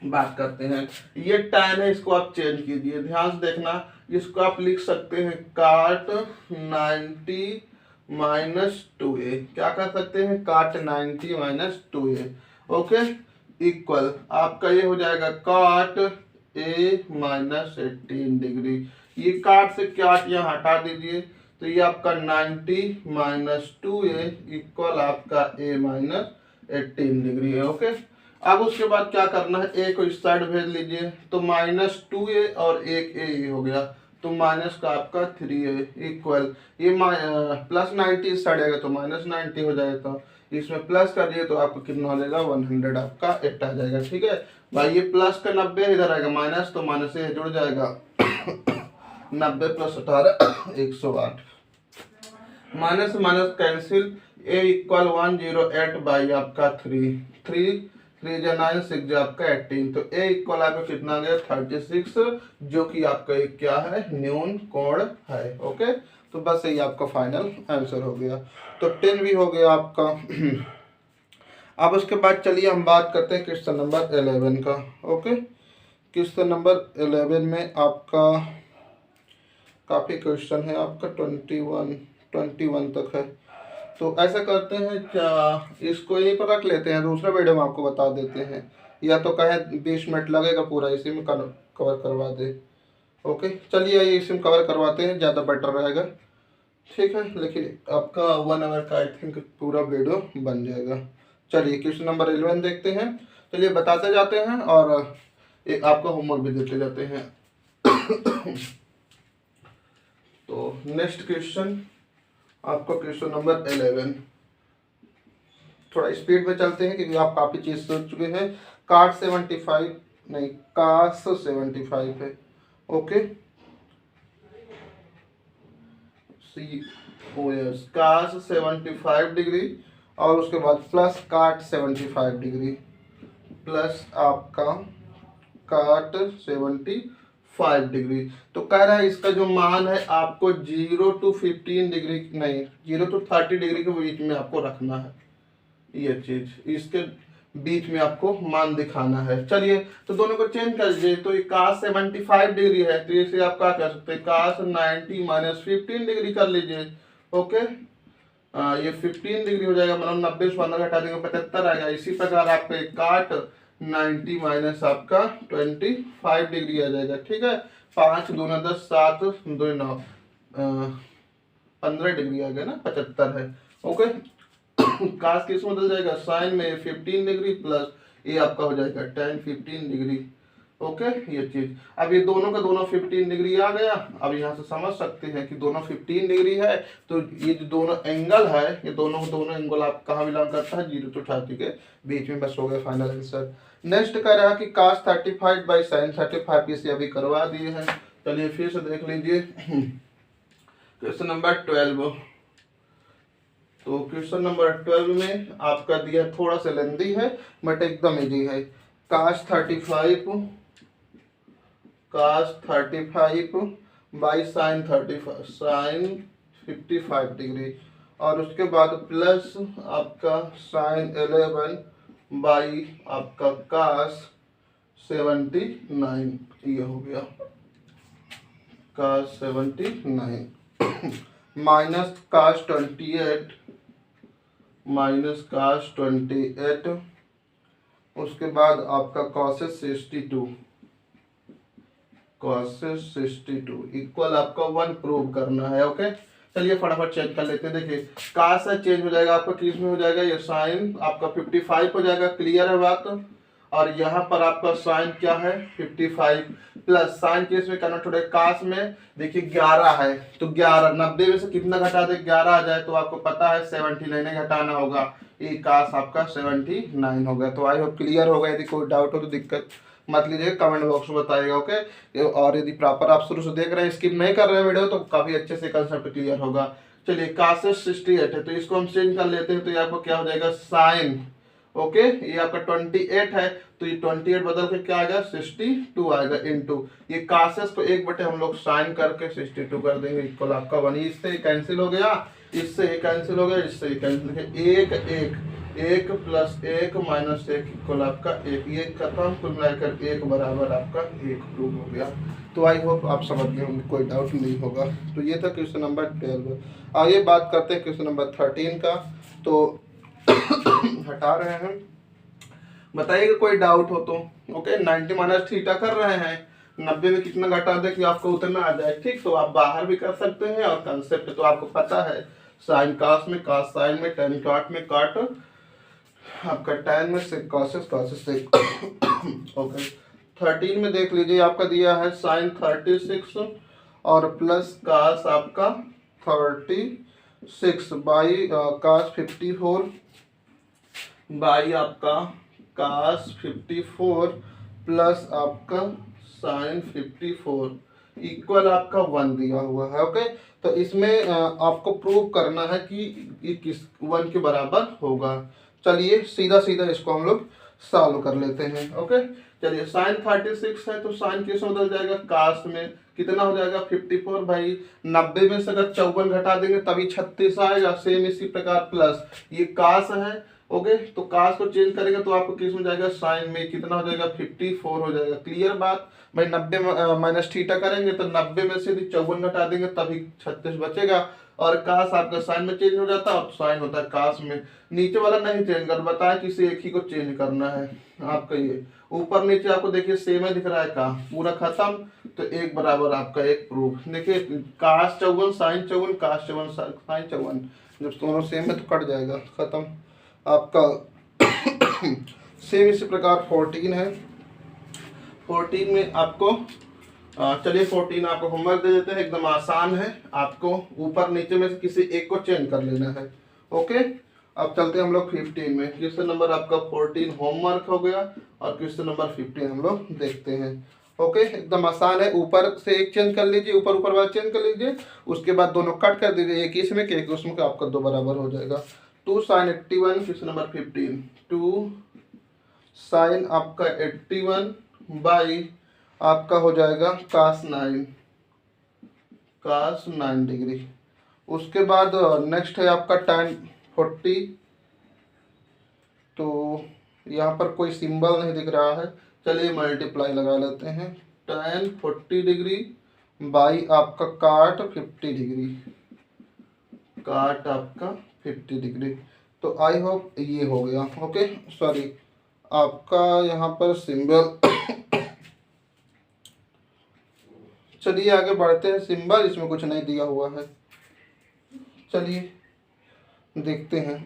बात करते हैं। ये tan है, इसको आप चेंज कीजिए, ध्यान से देखना। इसको आप लिख सकते हैं काट 90 माइनस 2a, क्या कर सकते हैं काट 90 माइनस 2a। ओके इक्वल आपका ये हो जाएगा काट a माइनस 18 डिग्री। ये काट से काट यहाँ हटा दीजिए तो ये आपका 90 माइनस 2a इक्वल आपका a माइनस 18 डिग्री है। ओके अब उसके बाद क्या करना है, ए को इस साइड भेज लीजिए तो माइनस 2a और एक ए हो गया तो माइनस का आपका 3a इक्वल ये प्लस 90 इस साइड आएगा तो माइनस 90 हो जाएगा। तो इसमें प्लस करिए तो आपको कितना हो जाएगा 100 आपका 8 आ जाएगा। ठीक है भाई, ये प्लस का 90 इधर आएगा माइनस तो माइनस से जुड़ जाएगा 90 plus 18 108 minus minus cancel A equal 108 by आपका 3 9 6 आपका 18 तो ए इक्वल आपका कितना गया 36 जो कि आपका एक क्या है न्यून कोण है। ओके तो बस यही आपका फाइनल आंसर हो गया। तो 10 भी हो गया आपका। अब उसके बाद चलिए हम बात करते हैं क्वेश्चन नंबर 11 का। ओके क्वेश्चन नंबर 11 में आपका काफ़ी क्वेश्चन है, आपका 21 तक है। तो ऐसा करते हैं क्या, इसको यहीं पर रख लेते हैं, दूसरा वीडियो में आपको बता देते हैं, या तो कहें 20 मिनट लगेगा पूरा इसी में कवर करवा दे। ओके चलिए ये इसी में कवर करवाते हैं, ज़्यादा बेटर रहेगा। ठीक है, लेकिन आपका 1 आवर का आई थिंक पूरा वीडियो बन जाएगा। चलिए क्वेश्चन नंबर 11 देखते हैं। चलिए बताते जाते हैं और एक आपका होमवर्क भी देते जाते हैं। तो नेक्स्ट क्वेश्चन आपका क्वेश्चन नंबर 11, थोड़ा स्पीड में चलते हैं क्योंकि आप काफ़ी चीज़ सोच चुके हैं। काट 75 नहीं कास 75 है। ओके COS कास 75 डिग्री और उसके बाद प्लस काट 75 डिग्री प्लस आपका काट 75 डिग्री। तो कह रहा है इसका जो मान है आपको 0 to 15 डिग्री नहीं 0 to 30 डिग्री के बीच में आपको रखना है। ये चीज इसके बीच में आपको मान दिखाना है। चलिए तो दोनों को चेंज कर दीजिए। तो ये कास 75 डिग्री है तो इसे आप क्या कर सकते हैं कास 90 माइनस 15 डिग्री कर लीजिए। ओके ये 15 डिग्री हो जाएगा, मतलब 90 से 15 घटा देंगे 75 आएगा। इसी प्रकार आपका काट 90 माइनस आपका 25 डिग्री आ जाएगा। ठीक है 5 दूना 10 7 2 9 15 डिग्री आ गया ना 75 है। ओके कास किस में बदल जाएगा साइन में 15 डिग्री प्लस ये आपका हो जाएगा tan 15 डिग्री। ओके ये चीज अब ये दोनों का दोनों 15 डिग्री आ गया। अब यहाँ से समझ सकते हैं कि दोनों 15 डिग्री है तो ये जो दोनों एंगल है ये दोनों एंगल आप कहाँ बिलोंग करता है 0 to 30 के बीच में। बस हो गया फाइनल आंसर। नेक्स्ट कह रहा है कि cos 35 बाई साइन 35 इसे अभी करवा दिए हैं। चलिए फिर से देख लीजिए क्वेश्चन नंबर 12। तो क्वेश्चन नंबर 12 में आपका दिया थोड़ा सा लेंदी है बट एकदम इजी है। cos 35 बाई साइन 55 डिग्री और उसके बाद प्लस आपका साइन 11 बाई आपका cos 79 ये हो गया cos 79 माइनस cos 28 उसके बाद आपका cos 62 इक्वल आपका 1 प्रूव करना है। ओके चलिए फटाफट चेक कर लेते हैं। देखिए cos चेंज हो जाएगा आपका किस में हो जाएगा ये साइन आपका 55 हो जाएगा, क्लियर है बात। और यहाँ पर आपका साइन क्या है 55 प्लस साइन केस में कन्वर्ट हो रहा है कास में देखिए 11 है तो 11 90 में से कितना घटा दे 11 आ जाए तो आपको पता है 79 घटाना होगा। ये कास आपका 79 होगा। तो आई होप क्लियर होगा। यदि कोई डाउट हो तो दिक्कत मत लीजिए, कमेंट बॉक्स में बताइएगा। ओके और यदि प्रॉपर आप शुरू से देख रहे हैं स्किप नहीं कर रहे हैं वीडियो तो काफी अच्छे से कंसेप्ट क्लियर होगा। चलिए cos 68 है तो इसको हम चेंज कर लेते हैं तो ये आपको क्या हो जाएगा साइन ओके ये आपका 28 है, तो ये 28 बदल के क्या आएगा 62 आएगा इनटू ये कासेस को 1 बटे हम लोग साइन करके 62 कर देंगे इक्वल आपका 1। इससे कैंसिल हो गया, इससे ये कैंसिल हो गया, इससे ये कैंसिल, एक एक एक प्लस एक माइनस एक इक्वल आपका एक, ये खत्म, कुल मिलाकर एक बराबर आपका एक प्रूव हो गया। तो आई होप आप समझ गए होंगे, कोई डाउट नहीं होगा। तो ये था क्वेश्चन नंबर 12। आइए बात करते हैं क्वेश्चन नंबर 13 का। तो हटा रहे हैं, बताइएगा कोई डाउट हो तो। ओके 90 माइनस थीटा कर रहे हैं, 90 में कितना घटा दे कि आपको उतना आ जाए, ठीक। तो आप बाहर भी कर सकते हैं, और कंसेप्ट तो आपको पता है, साइन कास में कास साइन में, टेन काट में काट आपका टेन में से कॉसेस कॉसेस से। ओके 13 में देख लीजिए, आपका दिया है साइन 36 और प्लस कास आपका 36 बाई कास 54 बाई आपका कास 54 प्लस आपका साइन 54 इक्वल आपका 1 दिया हुआ है। ओके तो इसमें आपको प्रूव करना है कि ये किस 1 के बराबर होगा। चलिए सीधा सीधा इसको हम लोग सॉल्व कर लेते हैं। ओके चलिए साइन 36 है, तो साइन किस में बदल जाएगा कास में, कितना हो जाएगा 54 भाई, 90 में से अगर 54 घटा देंगे तभी 36 आएगा। सेम इसी प्रकार प्लस ये कास है, ओके तो कास को चेंज करेंगे तो आपको किस में जाएगा साइन में, कितना हो जाएगा 54 हो जाएगा। क्लियर बात भाई, 90 माइनस थीटा करेंगे तो 90 में से यदि 54 घटा देंगे तभी 36 बचेगा, और कास आपका साइन में चेंज हो जाता है और साइन होता है कास में। नीचे वाला नहीं चेंज कर, बताया किसी एक ही को चेंज करना है आपका। ये ऊपर नीचे आपको देखिए सेम है दिख रहा है, का पूरा खत्म, तो एक बराबर आपका एक प्रूफ। देखिए कास 54 साइन 54 कास 54 साइन 54, जब दोनों सेम है तो कट जाएगा, खत्म आपका। सेम इसी प्रकार 14 है, 14 में आपको चलिए 14 आपको होमवर्क दे देते हैं, एकदम आसान है, आपको ऊपर नीचे में से किसी एक को चेंज कर लेना है। ओके अब चलते हैं हम लोग 15 में। क्वेश्चन नंबर आपका 14 होमवर्क हो गया, और क्वेश्चन नंबर 15 हम लोग देखते हैं। ओके एकदम आसान है, ऊपर से एक चेंज कर लीजिए, ऊपर ऊपर वाला चेंज कर लीजिए, उसके बाद दोनों कट कर दीजिए, एक इसमें एक उसमें, आपका 2 बराबर हो जाएगा। 2 साइन 81 क्वेश्चन नंबर 15, 2 साइन आपका 81 बाई आपका हो जाएगा कास 9 डिग्री। उसके बाद नेक्स्ट है आपका tan 40, तो यहाँ पर कोई सिंबल नहीं दिख रहा है, चलिए मल्टीप्लाई लगा लेते हैं, tan 40 डिग्री बाई आपका काट 50 डिग्री, काट आपका 50 डिग्री। तो आई होप ये हो गया। ओके सॉरी आपका यहाँ पर सिंबल चलिए आगे बढ़ते हैं, सिंबल इसमें कुछ नहीं दिया हुआ है, चलिए देखते हैं।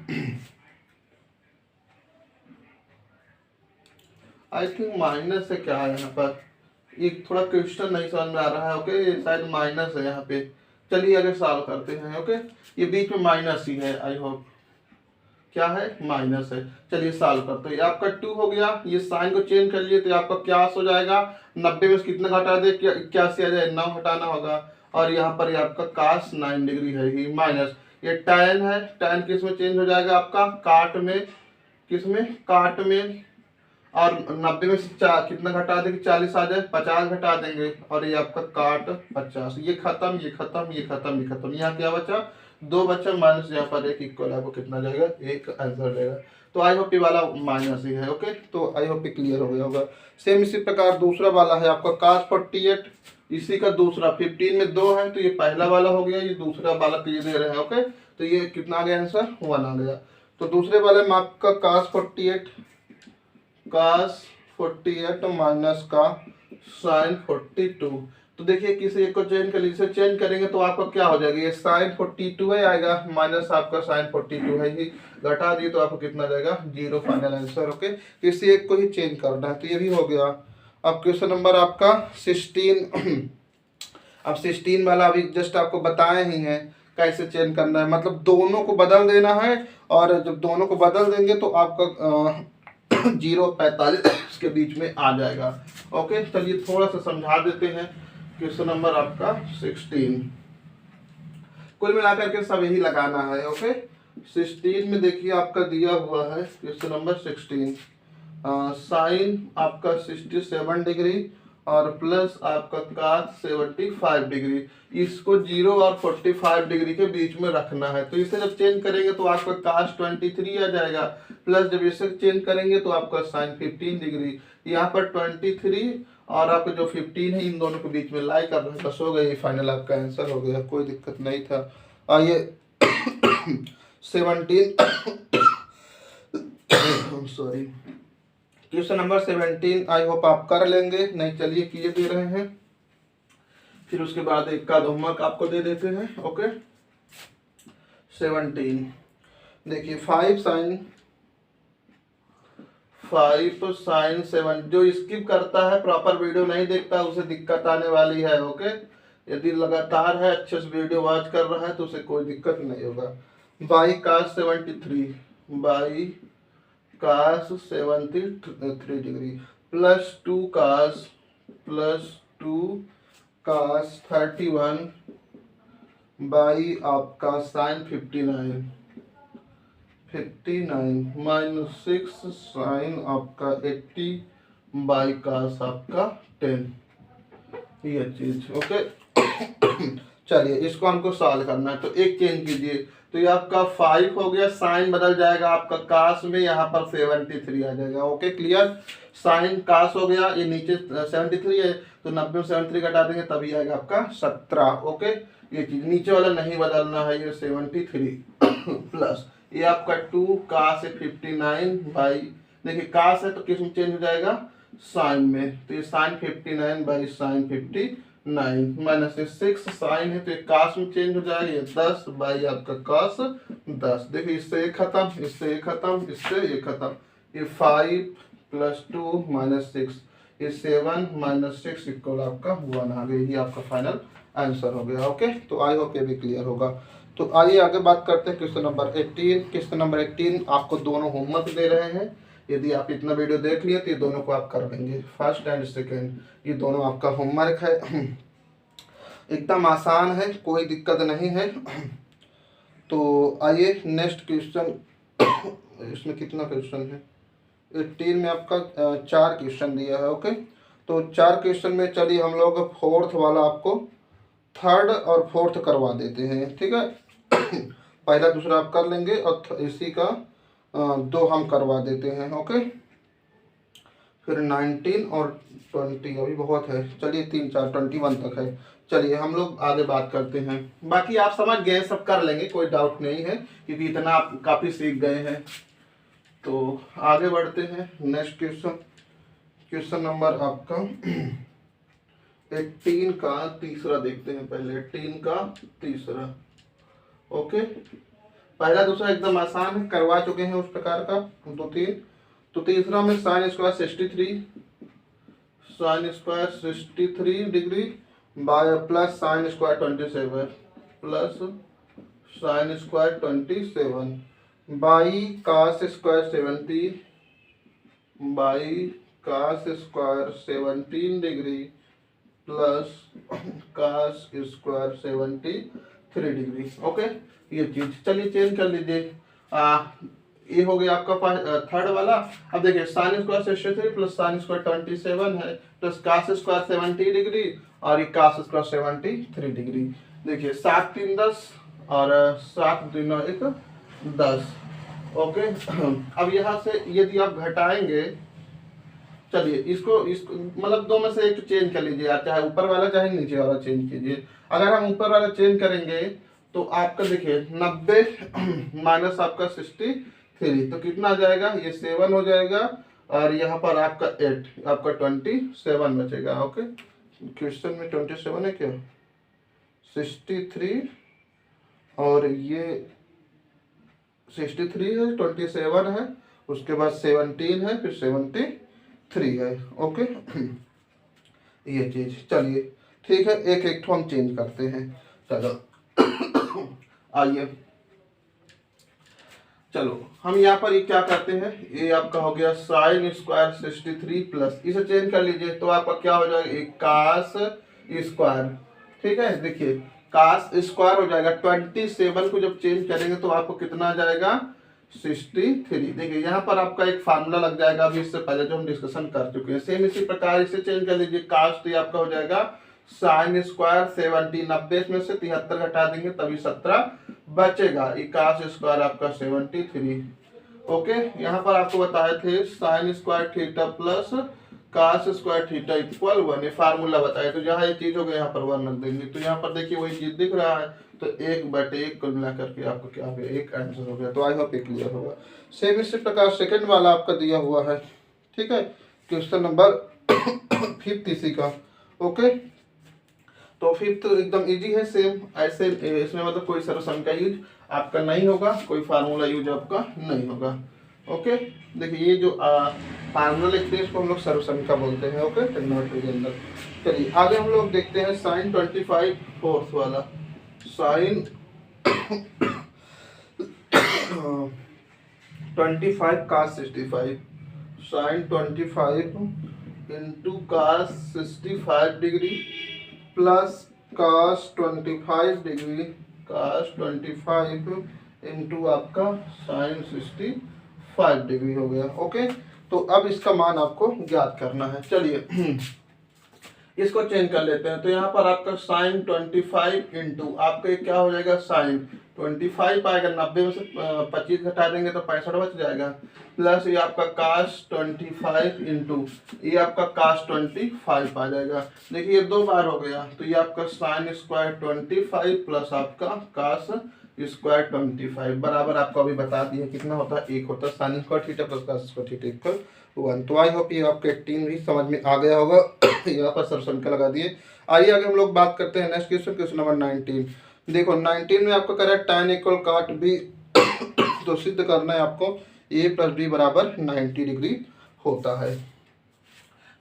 आई थिंक माइनस है क्या है यहाँ पर, एक थोड़ा क्वेश्चन नहीं समझ में आ रहा है। ओके शायद माइनस है यहाँ पे, चलिए आगे सॉल्व करते हैं। ओके ये बीच में माइनस ही है, आई होप क्या है माइनस है। चलिए सॉल्व करते हैं, आपका 2 हो गया, ये साइन को चेंज कर लिए तो आपका क्या हो जाएगा, 90 में से कितना घटा दे, 81 आ जाए, 9 हटाना होगा, और यहाँ पर ये आपका कास 9 डिग्री है ही माइनस, ये tan है, tan किस में चेंज हो जाएगा आपका काट में, किस में काट में, और 90 में से कितना घटा देंगे 40 आ जाए, 50 घटा देंगे, और ये आपका काट 50, ये खत्म ये खत्म ये खत्म ये खत्म, यहाँ क्या बचा 2 बच्चा माइनस, यहाँ पर एक इक्वल आपको कितना जाएगा, एक आंसर जाएगा। तो आई होप ये वाला माइनस ही है। ओके तो आई होप ये क्लियर हो गया होगा। सेम इसी प्रकार दूसरा वाला है आपका कास 48, इसी का दूसरा 15 में 2 है, तो ये पहला वाला हो गया, ये दूसरा वाला तो ये दे रहे हैं। ओके तो ये कितना आ गया आंसर 1 आ गया। तो दूसरे वाले में आपका कास 48 माइनस का साइन 42, तो देखिए किसी एक को चेंज कर लीजिए, चेंज करेंगे तो आपका क्या हो जाएगा, ये साइन 42 है आएगा, माइनस आपका साइन 42 है ही, घटा दिए तो आपको कितना जाएगा 0, फाइनल आंसर। ओके किसी एक को ही चेंज करना है, तो ये भी हो गया। अब क्वेश्चन नंबर आपका 16 अब 16 वाला अभी जस्ट आपको बताए ही हैं कैसे चेंज करना है, मतलब दोनों को बदल देना है, और जब दोनों को बदल देंगे तो आपका 0-45 के बीच में आ जाएगा। ओके चलिए थोड़ा सा समझा देते हैं। क्वेश्चन नंबर आपका 16, कुल मिलाकर के सब यही लगाना है। ओके 16 में देखिए आपका दिया हुआ है क्वेश्चन नंबर 16, साइन आपका 67 डिग्री और प्लस आपका cos 75 डिग्री। इसको 0 और 45 डिग्री के बीच में रखना है। तो इसे जब चेंज करेंगे तो आपका cos 23 आ जाएगा, प्लस जब इसे चेंज करेंगे तो आपका sin 15 डिग्री। यहाँ पर 23 और आपका जो 15 है इन दोनों के बीच में लाई कर रहा है। बस हो गया, फाइनल आपका आंसर हो गया, कोई दिक्कत नहीं था। आइए 17 sorry question number 17 I hope आप कर लेंगे, नहीं चलिए किए दे रहे हैं, फिर उसके बाद एक का होमवर्क आपको दे देते हैं। ओके 17 देखिए 5 साइन 7, जो स्किप करता है प्रॉपर वीडियो नहीं देखता उसे दिक्कत आने वाली है। ओके यदि लगातार है अच्छे से वीडियो वॉच कर रहा है तो उसे कोई दिक्कत नहीं होगा। By cos 73 by cos 73 degree plus 2 cos 31 by आपका साइन 59 माइनस 6 साइन आपका 80 बाई cos आपका 10, ये चीज। ओके चलिए इसको हमको सॉल्व करना है, तो एक चेंज कीजिए, तो ये आपका 5 हो गया, साइन बदल जाएगा आपका cos में, यहाँ पर 73 आ जाएगा। ओके क्लियर, साइन cos हो गया, ये नीचे 73 है तो 90 में 73 घटा देंगे तभी आएगा आपका 17। ओके ये चीज नीचे वाला नहीं बदलना है, ये 73 प्लस ये आपका 2 cos 59 बाई, देखिए cos है तो किस में चेंज हो जाएगा, साइन में, तो ये sine 59 by sine 59 minus 6 sine है तो ये cos में चेंज हो जाएगा, ये 10 बाई आपका cos 10। देखिए इससे ये खत्म, इससे ये खत्म, इससे ये खत्म, ये 5 प्लस 2 माइनस 6, ये 7 माइनस 6 इक्वल आपका 1 आ गई, ये आपका फाइनल आंसर हो गया। ओके तो आई होप ये भी क्लियर होगा। तो आइए आगे बात करते हैं क्वेश्चन नंबर 18। क्वेश्चन नंबर 18 आपको दोनों होमवर्क दे रहे हैं, यदि आप इतना वीडियो देख लिए तो ये दोनों को आप कर लेंगे, फर्स्ट एंड सेकेंड, ये दोनों आपका होमवर्क है, एकदम आसान है, कोई दिक्कत नहीं है। तो आइए नेक्स्ट क्वेश्चन, इसमें कितना क्वेश्चन है, 18 में आपका 4 क्वेश्चन दिया है। ओके तो 4 क्वेश्चन में चलिए हम लोग फोर्थ वाला आपको थर्ड और फोर्थ करवा देते हैं, ठीक है। पहला दूसरा आप कर लेंगे और इसी का 2 हम करवा देते हैं। ओके फिर 19 और 20 अभी बहुत है, चलिए 3 4 21 तक है। चलिए हम लोग आगे बात करते हैं, बाकी आप समझ गए, सब कर लेंगे, कोई डाउट नहीं है क्योंकि इतना आप काफ़ी सीख गए हैं। तो आगे बढ़ते हैं नेक्स्ट क्वेश्चन, क्वेश्चन नंबर आपका 18 का तीसरा देखते हैं, पहले 18 का तीसरा। ओके पहला दूसरा एकदम आसान है, करवा चुके हैं उस प्रकार का 2 3। तो तीसरा में sine square 63 degree by plus sine square 27 plus sine square 27 by cos square 70 by cos square 17 degree plus cos square 73 degree. Okay ये चीज चलिए चेंज कर लीजिए, ये हो गया आपका थर्ड वाला। अब देखिए sine square 63 plus sine square 27 है प्लस cos स्क्वायर 70 डिग्री और ये cos स्क्वायर 73 डिग्री। देखिए 7 3 10 और 7 2 9 1 10। ओके अब यहाँ से यदि आप घटाएंगे, चलिए इसको मतलब 2 में से एक चेंज कर लीजिए, चाहे ऊपर वाला चाहे नीचे वाला चेंज कीजिए। अगर हम ऊपर वाला चेंज करेंगे तो आपका देखिए 90 माइनस आपका 63 तो कितना आ जाएगा, ये 7 हो जाएगा और यहाँ पर आपका 8 आपका 27 बचेगा। ओके क्वेश्चन में 27 है क्या, 63 और ये 63 है, 27 है, उसके बाद 17 है, फिर 73 है। ओके ये चीज चलिए ठीक है, एक एक हम चेंज करते हैं। चलो आइए चलो हम यहाँ पर ये क्या करते हैं, ये आपका हो गया साइन स्क्वायर 63 प्लस, इसे चेंज कर लीजिए तो आपका क्या हो जाएगा, एक cos स्क्वायर, ठीक है। देखिए कास स्क्वायर हो जाएगा 27 को जब चेंज करेंगे तो आपको कितना आ जाएगा 63। देखिए यहाँ पर आपका एक फार्मूला लग जाएगा, अभी इससे पहले जो हम डिस्कशन कर चुके हैं। सेम इसी प्रकार इसे चेंज कर लीजिए, कास तो आपका हो जाएगा साइन स्क्वायर 70, 90 में से 73 घटा देंगे तभी 17 बचेगा, कास स्क्वायर आपका 73। ओके, यहाँ पर आपको बताए थे sine square theta plus cos square theta equal 1, ये फार्मूला बताए। तो जहाँ ये चीज हो गया यहाँ पर 1 रख देंगे, तो यहाँ पर देखिए वही चीज दिख रहा है, तो 1/1 कुल मिला करके आपको क्या हो गया, एक आंसर हो गया। तो आई होप ये क्लियर होगा। सेम इसी प्रकार सेकंड वाला आपका दिया हुआ है, ठीक है, क्वेश्चन नंबर 5 इसी का। ओके, तो 5 एकदम इजी है, सेम ऐसे इसमें मतलब कोई सर्वसम का यूज आपका नहीं होगा, कोई फार्मूला यूज आपका नहीं होगा। ओके, देखिए ये जो फार्मूला लिखते हैं इसको हम लोग सर्वसंख्या बोलते हैं। ओके, ट्रिग्नोमेट्री के अंदर। चलिए आगे हम लोग देखते हैं साइन 25 फोर्थ वाला। Sine 25 cos 65, sine 25 into cos 65 degree plus cos 25 degree, cos 25 into आपका साइन 65 डिग्री हो गया। ओके, तो अब इसका मान आपको ज्ञात करना है। चलिए इसको चेंज कर लेते हैं। तो यहाँ पर आपका साइन 25 इंटू आपका क्या हो जाएगा, साइन 25 आएगा, 90 में से 25 घटा देंगे तो 65 बच जाएगा, प्लस ये आपका कास 25 इंटू ये आपका कास 25 आ जाएगा। देखिए ये 2 बार हो गया, तो ये आपका साइन स्क्वायर 25 प्लस आपका कास स्क्वायर 25 बराबर आपको अभी बता दिया कितना होता है, 1 होता है। Sine square theta plus cos square theta equal 1। तो आई होप ये आपके 3 भी समझ में आ गया होगा। यहाँ पर सर्वसंख्या लगा दिए। आइए आगे हम लोग बात करते हैं नेक्स्ट क्वेश्चन, क्वेश्चन नंबर 19। देखो 19 में आपको कह रहा है tan इक्वल काट बी तो सिद्ध करना है आपको a प्लस बी बराबर 90 डिग्री होता है।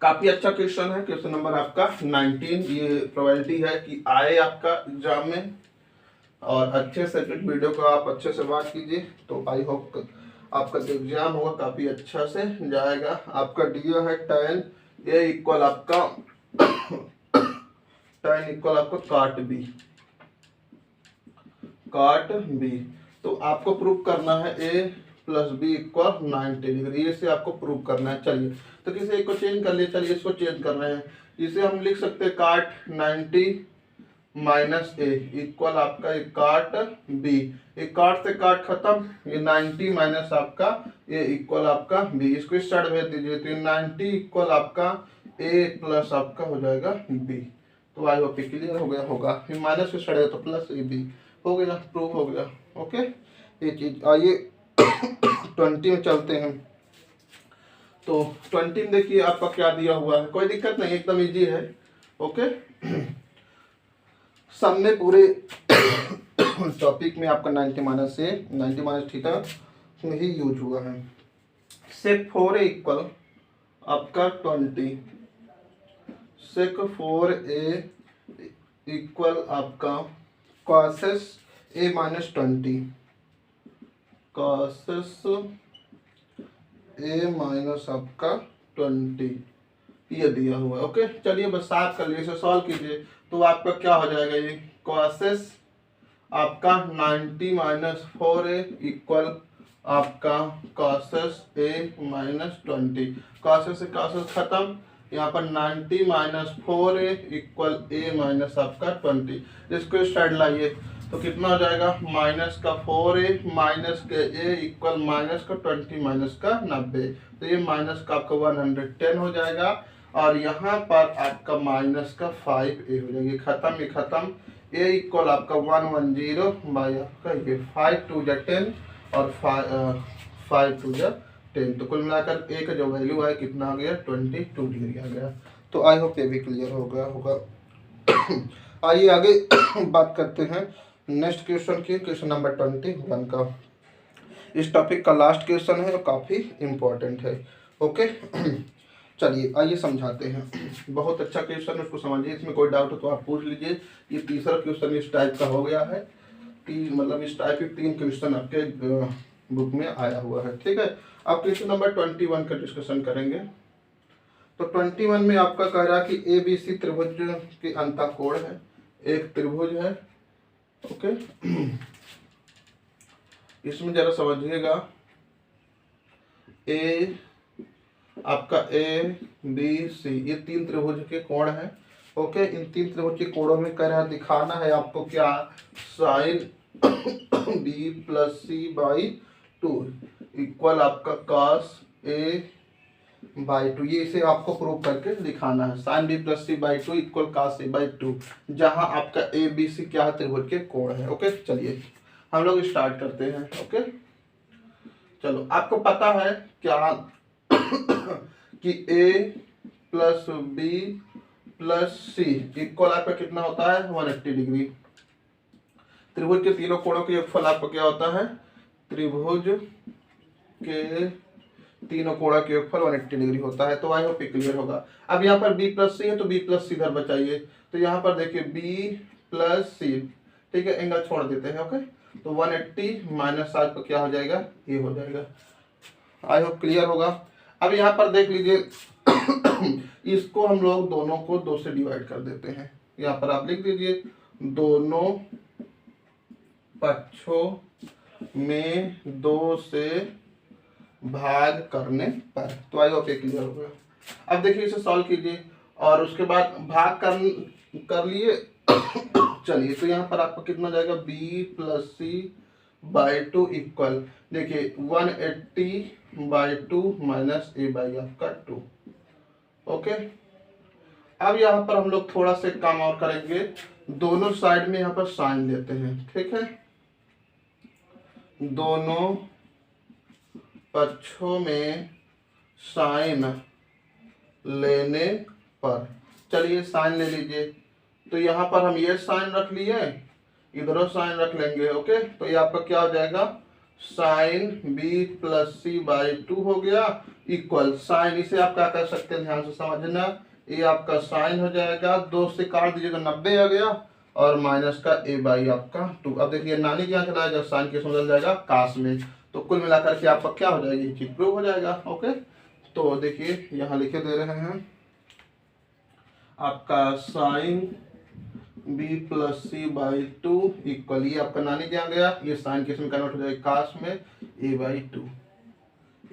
काफी अच्छा क्वेश्चन है, क्वेश्चन नंबर आपका 19। ये प्रोबेबिलिटी है कि आए आपका एग्जाम में, और अच्छे से वीडियो को आप अच्छे से वॉच कीजिए, तो आई होप आपका जो एग्जाम होगा काफी अच्छा से जाएगा। आपका दिया है tan a इक्वल आपका tan इक्वल आपका काट बी, काट बी। तो आपको प्रूव करना है a plus b equal 90 degree, ये से आपको प्रूव करना है। चलिए तो किसी एक को चेंज कर लिए, चलिए इसको चेंज कर रहे हैं। इसे हम लिख सकते हैं काट 90 माइनस ए इक्वल आपका एक काट बी, एक काट से काट खत्म, ये 90 माइनस आपका ए इक्वल आपका बी। इसको इस साइड भेज दीजिए, तो 90 इक्वल आपका ए प्लस आपका हो जाएगा बी। तो आई होप क्लियर हो गया होगा, फिर माइनस के साइड तो प्लस ए बी हो गया, प्रूफ हो गया। ओके, ये चीज। आइए 20 में चलते हैं। तो 20 में देखिए आपका क्या दिया हुआ है, कोई दिक्कत नहीं, एकदम इजी है। ओके, सामने पूरे टॉपिक में आपका 90 माइनस से 90 माइनस थीटा में ही यूज हुआ है। सेक 4a इक्वल आपका 20, सेक 4a इक्वल आपका causes a minus 20, causes a minus आपका 20 ये दिया हुआ है। ओके, चलिए बस साफ कर लिए, इसे सॉल्व कीजिए तो आपका क्या हो जाएगा, ये कॉसेस आपका 90 माइनस 4a इक्वल आपका कॉसेस a माइनस 20, कॉसेस से कॉसेस खत्म, यहाँ पर 90 minus 4a equal a minus आपका 20। इसको इस साइड लाइए तो कितना हो जाएगा, माइनस का 4a माइनस के a इक्वल माइनस का 20 माइनस का 90, तो ये माइनस का आपका 110 हो जाएगा, और यहाँ पर आपका माइनस का 5a हो जाएगी, खत्म, ये खत्म। a इक्वल आपका 110 बाई आपका ये 5 2 जा 10 और 5 2 जा 10, तो कुल मिलाकर a का जो वैल्यू है कितना आ गया, 22 डिग्री आ गया। तो आई होप ये भी क्लियर हो गया होगा। आइए आगे बात करते हैं नेक्स्ट क्वेश्चन की, क्वेश्चन नंबर 21 का। इस टॉपिक का लास्ट क्वेश्चन है और काफ़ी इम्पोर्टेंट है। ओके, चलिए आइए समझाते हैं। बहुत अच्छा क्वेश्चन है, उसको समझिए, इसमें कोई डाउट हो तो आप पूछ लीजिए। ये तीसरा क्वेश्चन इस टाइप का हो गया है, मतलब इस टाइप के 3 क्वेश्चन आपके बुक में आया हुआ है। ठीक है, अब क्वेश्चन नंबर 21 का डिस्कशन करेंगे। तो 21 में आपका कह रहा है कि ABC त्रिभुज के अंतःकोण है, एक त्रिभुज है ओके। इसमें जरा समझिएगा, ए आपका ए बी सी ये 3 त्रिभुज के कोण है। ओके, इन 3 त्रिभुज के कोणों में कह रहा दिखाना है आपको क्या, sine b plus c by 2 equal आपका कॉस ए बाई 2। ये इसे आपको प्रूव करके दिखाना है, sine b plus c by 2 equal cos a by 2, जहां आपका ए बी सी क्या है, त्रिभुज के कोण है। ओके, चलिए हम लोग स्टार्ट करते हैं। ओके, चलो आपको पता है क्या कि ए प्लस बी प्लस सी इक्वल आपका कितना होता है, 180 डिग्री। त्रिभुज के तीनों कोणों के योगफल आपका क्या होता है, त्रिभुज के तीनों कोणों के योगफल 180 डिग्री होता है। तो आई होप क्लियर होगा। अब यहाँ पर b प्लस सी है तो b प्लस सी इधर बचाइए, तो यहाँ पर देखिए b प्लस सी, ठीक है, एंगल छोड़ देते हैं। ओके, तो 180 माइनस सात पर क्या हो जाएगा, ये हो जाएगा। आई होप क्लियर होगा। अब यहाँ पर देख लीजिए इसको हम लोग दोनों को 2 से डिवाइड कर देते हैं। यहाँ पर आप लिख दीजिए दोनों पक्षों में 2 से भाग करने पर, तो आई होप क्लियर हो गया। अब देखिए इसे सॉल्व कीजिए और उसके बाद भाग कर लिए चलिए, तो यहाँ पर आपको कितना जाएगा, b plus c by 2 equal, देखिए 180 बाई 2 माइनस ए बाई आपका 2। ओके, अब यहाँ पर हम लोग थोड़ा सा काम और करेंगे, दोनों साइड में यहाँ पर साइन लेते हैं। ठीक है, दोनों पक्षों में साइन लेने पर, चलिए साइन ले लीजिए। तो यहाँ पर हम ये साइन रख लिए, इधरों साइन रख लेंगे। ओके, तो ये आपका क्या हो जाएगा, sine b plus c by 2 हो गया इक्वल साइन, इसे आप क्या कर सकते हैं, ध्यान से समझना, ये आपका साइन हो जाएगा, 2 से काट दीजिएगा 90 आ गया, और माइनस का ए बाई आपका 2। अब देखिए नानी क्या चलाएगा, साइन किस में बदल जाएगा, काश में। तो कुल मिलाकर के आपका क्या हो जाएगी, चीज प्रूव हो जाएगा। ओके, तो देखिए यहाँ लिखे दे रहे हैं आपका sine b plus c by 2 equal, ये आपका नानी क्या गया, ये साइन किस में कन्वर्ट हो जाएगा, काश में, ए बाई 2।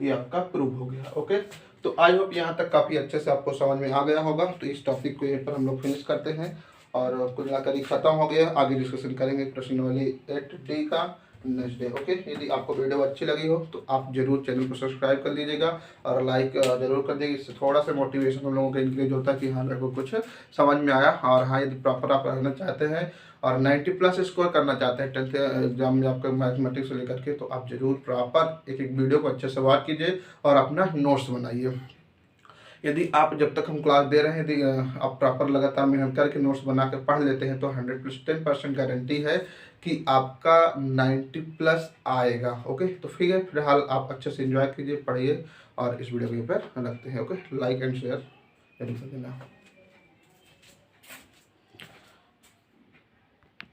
ये आपका प्रूव हो गया। ओके, तो आई होप यहाँ तक काफ़ी अच्छे से आपको समझ में आ गया होगा। तो इस टॉपिक को यहीं पर हम लोग फिनिश करते हैं और कुल मिलाकर खत्म हो गया। आगे डिस्कशन करेंगे प्रश्न वाली 8D का नेक्स्ट डे। ओके, यदि आपको वीडियो अच्छी लगी हो तो आप जरूर चैनल को सब्सक्राइब कर लीजिएगा और लाइक जरूर कर दीजिएगा। इससे थोड़ा सा मोटिवेशन हम लोगों का इंक्रीज होता है कि हाँ मेरे को कुछ समझ में आया। और हाँ, यदि प्रॉपर आप रहना चाहते हैं और 90+ स्कोर करना चाहते हैं 10th एग्जाम में आपका मैथमेटिक्स से लेकर के, तो आप जरूर प्रॉपर एक वीडियो को अच्छे से वॉच कीजिए और अपना नोट्स बनाइए। यदि आप जब तक हम क्लास दे रहे हैं, यदि आप प्रॉपर लगातार मेहनत करके नोट्स बना के पढ़ लेते हैं, तो 100+10% गारंटी है कि आपका 90+ आएगा। ओके, तो फिलहाल आप अच्छे से एंजॉय कीजिए, पढ़िए और इस वीडियो को यहाँ पर रखते हैं। ओके, लाइक एंड शेयर जरूर कर देना।